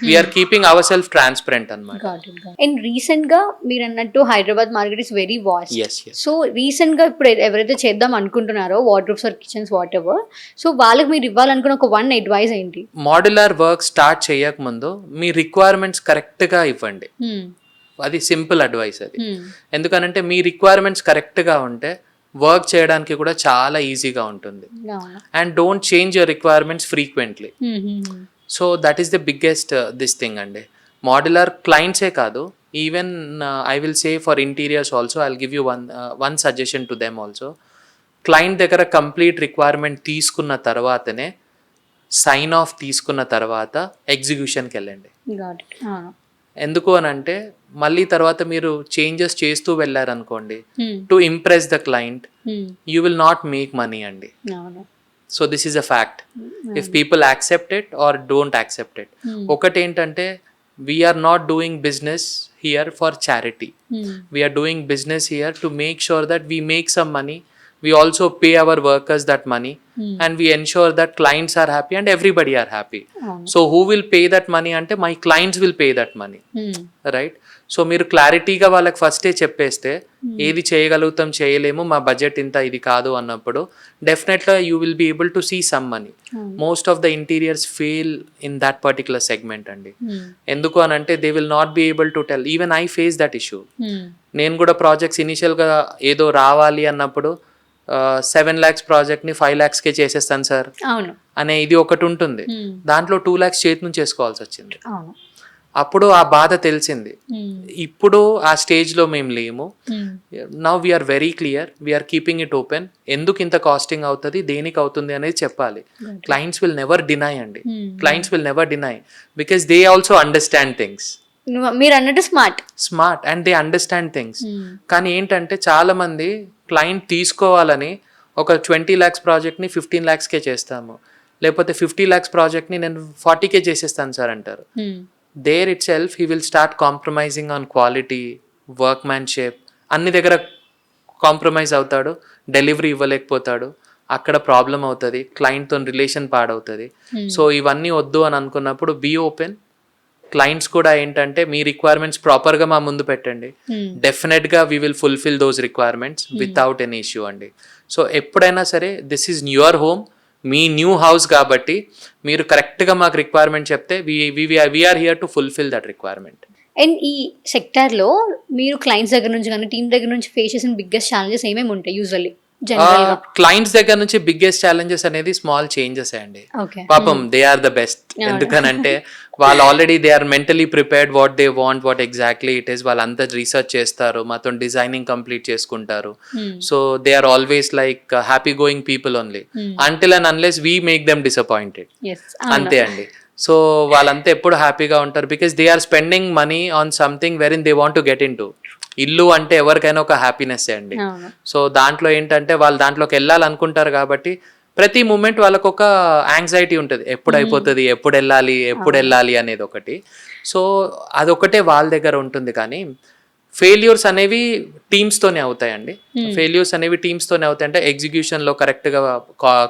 We're keeping our self transparent అనమాట. And recent గా మీరు అన్నట్టు Hyderabad market is very vast. So recent గా ఇప్పుడు ఎవరైతే చేద్దాం అనుకుంటున్నారో wardrobes or kitchens whatever, so వాళ్ళకి మీరు ఇవ్వాలనుకున్న ఒక వన్ అడ్వైస్ ఏంటి? మోడ్యులర్ వర్క్ స్టార్ట్ చేయక ముందు మీ రిక్వైర్మెంట్స్ కరెక్ట్ గా ఇవ్వండి. అది సింపుల్ అడ్వైస్ అది. ఎందుకనంటే మీ రిక్వైర్మెంట్స్ కరెక్ట్ గా ఉంటే వర్క్ చేయడానికి కూడా చాలా ఈజీగా ఉంటుంది. And don't change your requirements frequently. So that is the biggest this thing అండి. మోడ్యులర్ క్లయింట్సే కాదు, even I will say for interiors also I will give you one suggestion to them also. Client దగ్గర complete requirement తీసుకున్న తర్వాతనే, sign of తీసుకున్న తర్వాత ఎగ్జిక్యూషన్కి వెళ్ళండి. ఎందుకు అని అంటే, మళ్ళీ తర్వాత మీరు చేంజెస్ చేస్తూ వెళ్ళారనుకోండి, to impress the client, you will not make money అండి. So this is a fact. If people accept it or don't accept it. ఒకటేంటంటే, we are not doing business here for charity. We are doing business here to make sure that we make some money we also pay our workers that money, and we ensure that clients are happy and everybody are happy. So who will pay that money ante my clients will pay that money, right? So మీరు క్లారిటీగా వాళ్ళకి ఫస్టే చెప్పేస్తే ఏది చేయగలుగుతాం చేయలేము మా budget ఇంత ఇది కాదు అన్నప్పుడు డెఫినెట్గా you will be able to see some money. Most of the interiors fail in that particular segment అండి. ఎందుకు అని అంటే they will not be able to tell. Even I face that issue. నేను కూడా ప్రాజెక్ట్స్ ఇనిషియల్గా ఏదో రావాలి అన్నప్పుడు 7 lakhs ప్రాజెక్ట్ని 5 lakhsకే చేసేస్తాను సార్ అనే ఇది ఒకటి ఉంటుంది. దాంట్లో 2 lakhs చేతి నుంచి చేసుకోవాల్సి వచ్చింది. అప్పుడు ఆ బాధ తెలిసింది. ఇప్పుడు ఆ స్టేజ్లో మేము లేము. Now we're very clear, we're keeping it open. ఎందుకు ఇంత కాస్టింగ్ అవుతుంది, దేనికి అవుతుంది అనేది చెప్పాలి. క్లయింట్స్ విల్ నెవర్ డినై అండి. Clients will never deny because they also understand things. మీరు అన్నట్టు smart and they understand things. కానీ ఏంటంటే చాలా మంది క్లయింట్ తీసుకోవాలని ఒక 20 lakhs ప్రాజెక్ట్ని 15 lakhsకే చేస్తాము, లేకపోతే 50 lakhs ప్రాజెక్ట్ని నేను 40K చేసేస్తాను సార్ అంటారు. There itself he will start compromising on quality, workmanship, అన్ని దగ్గర కాంప్రమైజ్ అవుతాడు, డెలివరీ ఇవ్వలేకపోతాడు, అక్కడ ప్రాబ్లం అవుతుంది, క్లయింట్తో రిలేషన్ పాడవుతుంది. సో ఇవన్నీ వద్దు అని అనుకున్నప్పుడు బీ ఓపెన్. క్లయింట్స్ కూడా ఏంటంటే మీ రిక్వైర్మెంట్స్ ప్రాపర్గా మా ముందు పెట్టండి, డెఫినెట్గా we will fulfil those requirements without any issue అండి. సో ఎప్పుడైనా సరే దిస్ ఈజ్ యువర్ హోమ్, మీ న్యూ హౌస్ కాబట్టి మీరు కరెక్ట్గా మాకు రిక్వైర్మెంట్ చెప్తే we're here to fulfil that requirement. And ఈ సెక్టార్లో మీరు క్లయింట్స్ దగ్గర నుంచి కానీ టీమ్ దగ్గర నుంచి ఫేస్ చేసిన బిగ్గెస్ట్ ఛాలెంజెస్ ఏమేమి ఉంటాయి యూజువల్లీ? క్లయింట్స్ దగ్గర నుంచి బిగ్గెస్ట్ ఛాలెంజెస్ అనేది స్మాల్ చేంజెస్ అండి. పాపం దే ఆర్ ద బెస్ట్. ఎందుకనంటే వాళ్ళు already they are mentally prepared what they want, what exactly it is. వాళ్ళంతా రీసెర్చ్ చేస్తారు, మాతో డిజైనింగ్ కంప్లీట్ చేసుకుంటారు. So they are always like happy going people only until and unless we make them disappointed. అంతే అండి. సో వాళ్ళంతా ఎప్పుడు హ్యాపీగా ఉంటారు because they are spending money on something wherein they want to get in to. ఇల్లు అంటే ఎవరికైనా ఒక హ్యాపీనెస్ అండి. సో దాంట్లో ఏంటంటే వాళ్ళు దాంట్లోకి వెళ్ళాలనుకుంటారు కాబట్టి ప్రతి మూమెంట్ వాళ్ళకు ఒక యాంగ్జైటీ ఉంటుంది, ఎప్పుడు అయిపోతుంది, ఎప్పుడు వెళ్ళాలి అనేది ఒకటి. సో అదొకటే వాళ్ళ దగ్గర ఉంటుంది. కానీ ఫెయిల్యూర్స్ అనేవి టీమ్స్తోనే అవుతాయండి. ఫెయిల్యూర్స్ అనేవి టీమ్స్తోనే అవుతాయి. అంటే ఎగ్జిక్యూషన్లో కరెక్ట్గా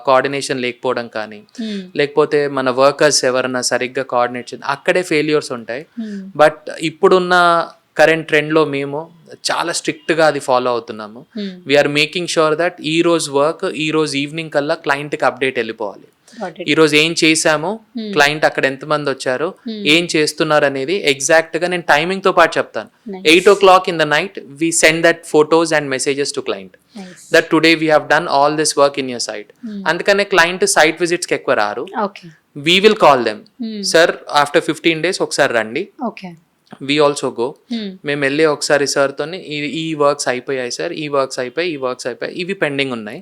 కోఆర్డినేషన్ లేకపోవడం కానీ, లేకపోతే మన వర్కర్స్ ఎవరైనా సరిగ్గా కోఆర్డినేషన్, అక్కడే ఫెయిల్యూర్స్ ఉంటాయి. బట్ ఇప్పుడున్న కరెంట్ ట్రెండ్లో మేము చాలా స్ట్రిక్ట్గా అది ఫాలో అవుతున్నాము. వీఆర్ మేకింగ్ షూర్ దట్ ఈ రోజు వర్క్ ఈ రోజు ఈవినింగ్ కల్లా క్లయింట్కి అప్డేట్ వెళ్ళిపోవాలి. ఈ రోజు ఏం చేశాము, క్లయింట్ అక్కడ ఎంతమంది వచ్చారు, ఏం చేస్తున్నారు అనేది ఎగ్జాక్ట్ గా నేను టైమింగ్ తో పాటు చెప్తాను. 8 o'clock in the night we send that photos and messages to client that today we have done all this work in your site. అందుకనే క్లయింట్ సైట్ విజిట్స్ కి ఎక్కువ రారు. We will call them, sir after 15 days ఒకసారి రండి. We also go. మేము వెళ్ళి ఒకసారి సార్తో ఈ వర్క్స్ అయిపోయాయి సార్, ఈ వర్క్స్ అయిపోయాయి, ఇవి పెండింగ్ ఉన్నాయి,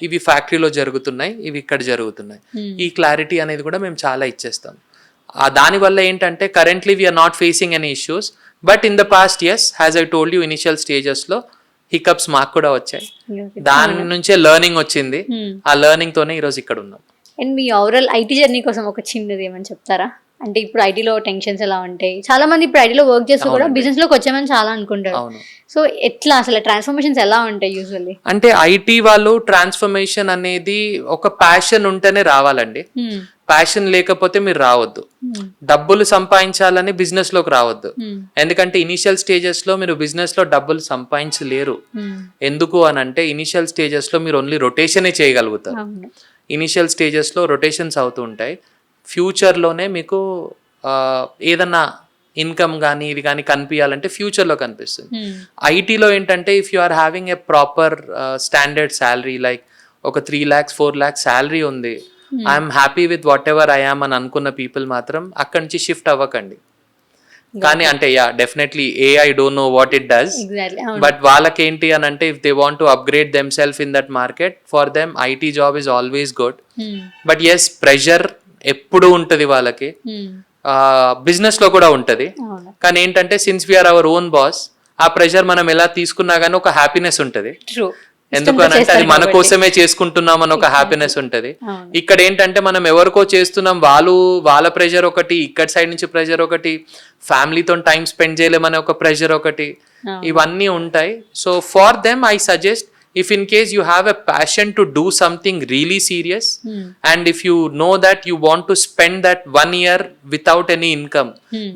ఇవి ఫ్యాక్టరీలో జరుగుతున్నాయి, ఇవి ఇక్కడ జరుగుతున్నాయి. ఈ క్లారిటీ అనేది కూడా మేము చాలా ఇచ్చేస్తాం. దానివల్ల ఏంటంటే currently we are not facing any issues. But in the past yes, has I told you, initial స్టేజెస్లో హికప్స్ మాకు కూడా వచ్చాయి. దాని నుంచే లెర్నింగ్ వచ్చింది. ఆ లెర్నింగ్ తోనే ఈరోజు ఇక్కడ ఉన్నాం. And me overall IT journey కోసం ఒక చిన్నది ఏమని చెప్తారా? అంటే ఇప్పుడు ఐటీలో టెన్షన్స్ ఎలా ఉంటాయి, చాలా మంది ఇప్పుడు ఐటీలో వర్క్ చేస్తూ కూడా బిజినెస్ లోకి వచ్చామని చాలా అనుకుంటారు. సో ఎట్లా అసలు ట్రాన్స్ఫర్మేషన్స్ ఎలా ఉంటాయి యూజువల్లీ? అంటే ఐటీ వాళ్ళు ట్రాన్స్ఫర్మేషన్ అనేది ఒక ప్యాషన్ ఉంటేనే రావాలండి. ప్యాషన్ లేకపోతే మీరు రావద్దు. డబ్బులు సంపాదించాలని బిజినెస్ లోకి రావద్దు. ఎందుకంటే ఇనిషియల్ స్టేజెస్ లో మీరు బిజినెస్ లో డబ్బులు సంపాదించలేరు. ఎందుకు అని అంటే ఇనిషియల్ స్టేజెస్ లో మీరు ఓన్లీ రొటేషనే చేయగలుగుతారు. ఇనిషియల్ స్టేజెస్ లో రొటేషన్స్ అవుతూ ఉంటాయి. ఫ్యూచర్లోనే మీకు ఏదన్నా ఇన్కమ్ కానీ ఇది కానీ కనిపించాలంటే ఫ్యూచర్లో కనిపిస్తుంది. ఐటీలో ఏంటంటే if you are having a proper standard salary, like ఒక 3 lakhs 4 lakhs శాలరీ ఉంది, I'm happy with whatever I am అని అనుకున్న పీపుల్ మాత్రం అక్కడి నుంచి షిఫ్ట్ అవ్వకండి. కానీ అంటే definitely I don't know what it does, but వాళ్ళకేంటి అని అంటే if they want to upgrade them self in that market, for them IT job is always good. But yes, pressure ఎప్పుడు ఉంటది వాళ్ళకి, బిజినెస్ లో కూడా ఉంటది. కానీ ఏంటంటే since we are our own boss, ఆ ప్రెషర్ మనం ఎలా తీసుకున్నా గానీ ఒక హ్యాపీనెస్ ఉంటది. ఎందుకనంటే అది మన కోసమే చేసుకుంటున్నాం అని ఒక హ్యాపీనెస్ ఉంటది. ఇక్కడ ఏంటంటే మనం ఎవరికో చేస్తున్నాం, వాళ్ళ ప్రెషర్ ఒకటి, ఇక్కడ సైడ్ నుంచి ప్రెషర్ ఒకటి, ఫ్యామిలీతో టైం స్పెండ్ చేయలేమనే ఒక ప్రెషర్ ఒకటి, ఇవన్నీ ఉంటాయి. So for them I suggest, if in case you have a passion to do something really serious, and if you know that you want to spend that 1 year without any income,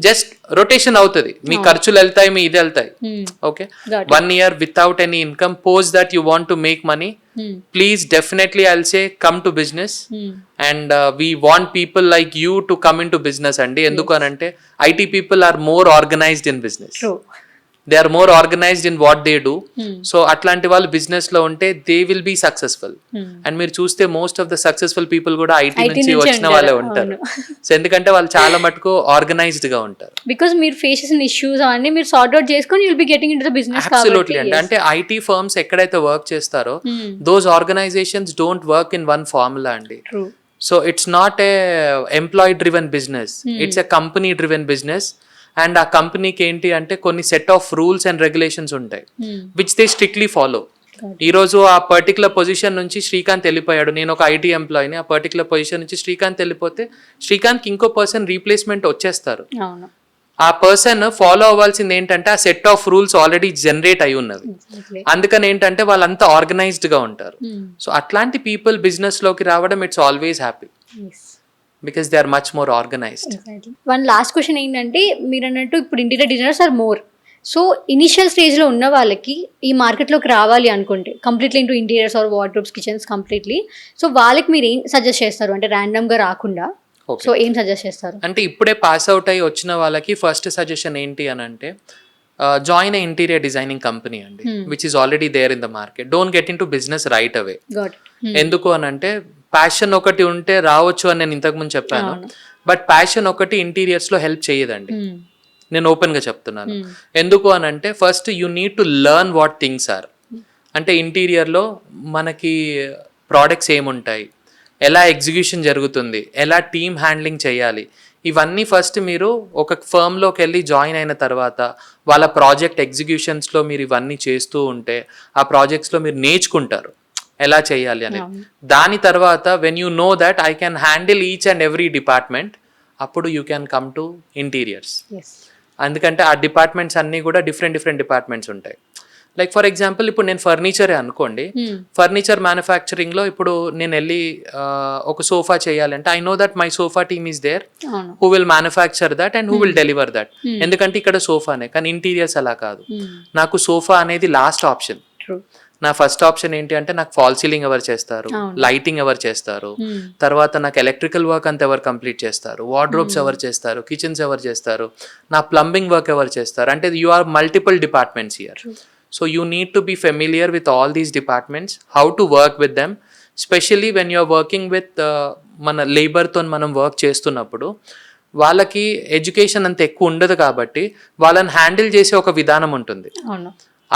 just rotation అవుతుంది, మీ ఖర్చులు వెళ్తాయి, మీ ఇది వెళ్తాయి, okay, 1 year without any income, post that you want to make money, please definitely I'll say come to business, and we want people like you to come into business అండి. ఎందుకు అనంటే IT people are more organized in business. True. They are more organized in what they do. So అట్లాంటి వాళ్ళు business లో ఉంటే they will be successful. And మీరు చూస్తే most of the successful people కూడా IT నుంచి వచ్చిన వాళ్ళే ఉంటారు. సో ఎందుకంటే వాళ్ళు చాలా మటుకు ఆర్గనైజ్డ్ గా ఉంటారు. బికాజ్ మీరు ఫేస్ చేసిన ఇష్యూస్ అవన్నీ మీరు సార్ట్ అవుట్ చేసుకొని you'll be getting into the business. Absolutely అండి. అంటే IT ఫర్మ్స్ ఎక్కడైతే వర్క్ చేస్తారో those organizations don't work in one formula అండి. True. So it's not a employee driven business. It's a company driven business. And ఆ కంపెనీకి ఏంటి అంటే కొన్ని set of rules and regulations ఉంటాయి విచ్ దే స్ట్రిక్ట్లీ ఫాలో. ఈ రోజు ఆ పర్టికులర్ పొజిషన్ నుంచి శ్రీకాంత్ వెళ్ళిపోయాడు, నేను ఒక IT ఎంప్లాయీని, ఆ పర్టికులర్ పొజిషన్ నుంచి శ్రీకాంత్ వెళ్ళిపోతే శ్రీకాంత్కి ఇంకో పర్సన్ రీప్లేస్మెంట్ వచ్చేస్తారు. ఆ పర్సన్ ఫాలో అవ్వాల్సింది ఏంటంటే ఆ set of rules already generate అయి ఉన్నవి. అందుకని ఏంటంటే వాళ్ళంతా ఆర్గనైజ్డ్ గా ఉంటారు. సో అట్లాంటి పీపుల్ బిజినెస్ లోకి రావడం it's always happy because they are much more organized. One last question ఏంటంటే మీరు అన్నట్టు ఇప్పుడు interior designers are more, so initial స్టేజ్లో ఉన్న వాళ్ళకి ఈ మార్కెట్లోకి రావాలి అనుకుంటే completely into interiors or wardrobes kitchens completely, so వాళ్ళకి మీరు ఏం సజెస్ట్ చేస్తారు అంటే ర్యాండమ్గా రాకుండా? సో ఏం సజెస్ట్ చేస్తారు అంటే ఇప్పుడే పాస్ అవుట్ అయ్యి వచ్చిన వాళ్ళకి ఫస్ట్ సజెషన్ ఏంటి అని అంటే join a interior designing company అండి, which is already there in the market. Don't get in to business right away. ఎందుకు అని అంటే ప్యాషన్ ఒకటి ఉంటే రావచ్చు అని నేను ఇంతకుముందు చెప్పాను, బట్ ప్యాషన్ ఒకటి ఇంటీరియర్స్ లో హెల్ప్ చేయదండి. నేను ఓపెన్ గా చెప్తున్నాను. ఎందుకు అని అంటే first you need to learn what things are. అంటే ఇంటీరియర్ లో మనకి ప్రోడక్ట్స్ ఏముంటాయి, ఎలా ఎగ్జిక్యూషన్ జరుగుతుంది, ఎలా టీమ్ హ్యాండ్లింగ్ చేయాలి, ఇవన్నీ ఫస్ట్ మీరు ఒక ఫర్మ్లోకి వెళ్ళి జాయిన్ అయిన తర్వాత వాళ్ళ ప్రాజెక్ట్ ఎగ్జిక్యూషన్స్లో మీరు ఇవన్నీ చేస్తూ ఉంటే ఆ ప్రాజెక్ట్స్లో మీరు నేర్చుకుంటారు ఎలా చేయాలి అని. దాని తర్వాత when you know that I can handle each and every department, అప్పుడు you can come to interiors. ఎందుకంటే ఆ డిపార్ట్మెంట్స్ అన్నీ కూడా డిఫరెంట్ డిపార్ట్మెంట్స్ ఉంటాయి. లైక్ ఫర్ ఎగ్జాంపుల్ ఇప్పుడు నేను ఫర్నిచరే అనుకోండి, ఫర్నిచర్ మ్యానుఫ్యాక్చరింగ్ లో ఇప్పుడు నేను వెళ్ళి ఒక సోఫా చేయాలంటే I know that my sofa team is there who will manufacture that and who will deliver that. ఎందుకంటే ఇక్కడ సోఫానే, కానీ ఇంటీరియర్స్ అలా కాదు. నాకు సోఫా అనేది లాస్ట్ ఆప్షన్. నా ఫస్ట్ ఆప్షన్ ఏంటి అంటే నాకు ఫాల్ సీలింగ్ ఎవరు చేస్తారు, లైటింగ్ ఎవరు చేస్తారు, తర్వాత నాకు ఎలక్ట్రికల్ వర్క్ అంతా ఎవరు కంప్లీట్ చేస్తారు, వార్డ్రోబ్స్ ఎవరు చేస్తారు, కిచెన్స్ ఎవరు చేస్తారు, నా ప్లంబింగ్ వర్క్ ఎవరు చేస్తారు. అంటే you are multiple departments here. So you need to be familiar with all these departments, how to work with them, specially when you're working with మన లేబర్తో మనం వర్క్ చేస్తున్నప్పుడు వాళ్ళకి ఎడ్యుకేషన్ అంత ఎక్కువ ఉండదు కాబట్టి వాళ్ళని హ్యాండిల్ చేసే ఒక విధానం ఉంటుంది.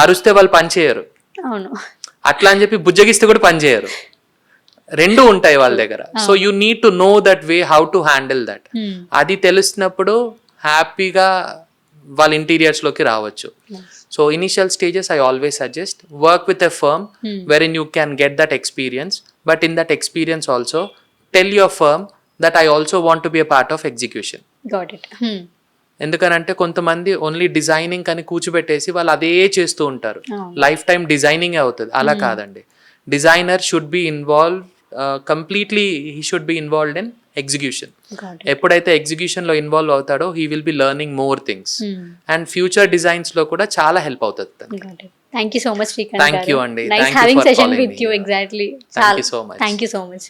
అరుస్తే వాళ్ళు పని చేయరు, అట్లా అని చెప్పి బుజ్జగిస్తే కూడా పని చేయరు, రెండు ఉంటాయి వాళ్ళ దగ్గర. So you need to know that way how to handle that. అది తెలిసినప్పుడు హ్యాపీగా వాళ్ళ ఇంటీరియర్స్ లోకి రావచ్చు. So initial stages I always suggest work with a firm wherein you can get that experience, but in that experience also tell your firm that I also want to be a part of execution. ఎందుకనంటే కొంతమంది only designing అని కూర్చోబెట్టేసి వాళ్ళు అదే చేస్తూ ఉంటారు, life time designing అవుతుంది. అలా కాదండి. Designer should be involve completely, he should be involved in execution. ఎప్పుడైతే ఎగ్జిక్యూషన్ లో ఇన్వాల్వ్ అవుతాడో he will be learning more things and future designs లో కూడా చాలా హెల్ప్ అవుతుంది. Thank you so much Srikanth. Thank you అండి. Nice having session with you. Exactly. Thank you so much. Thank you so much.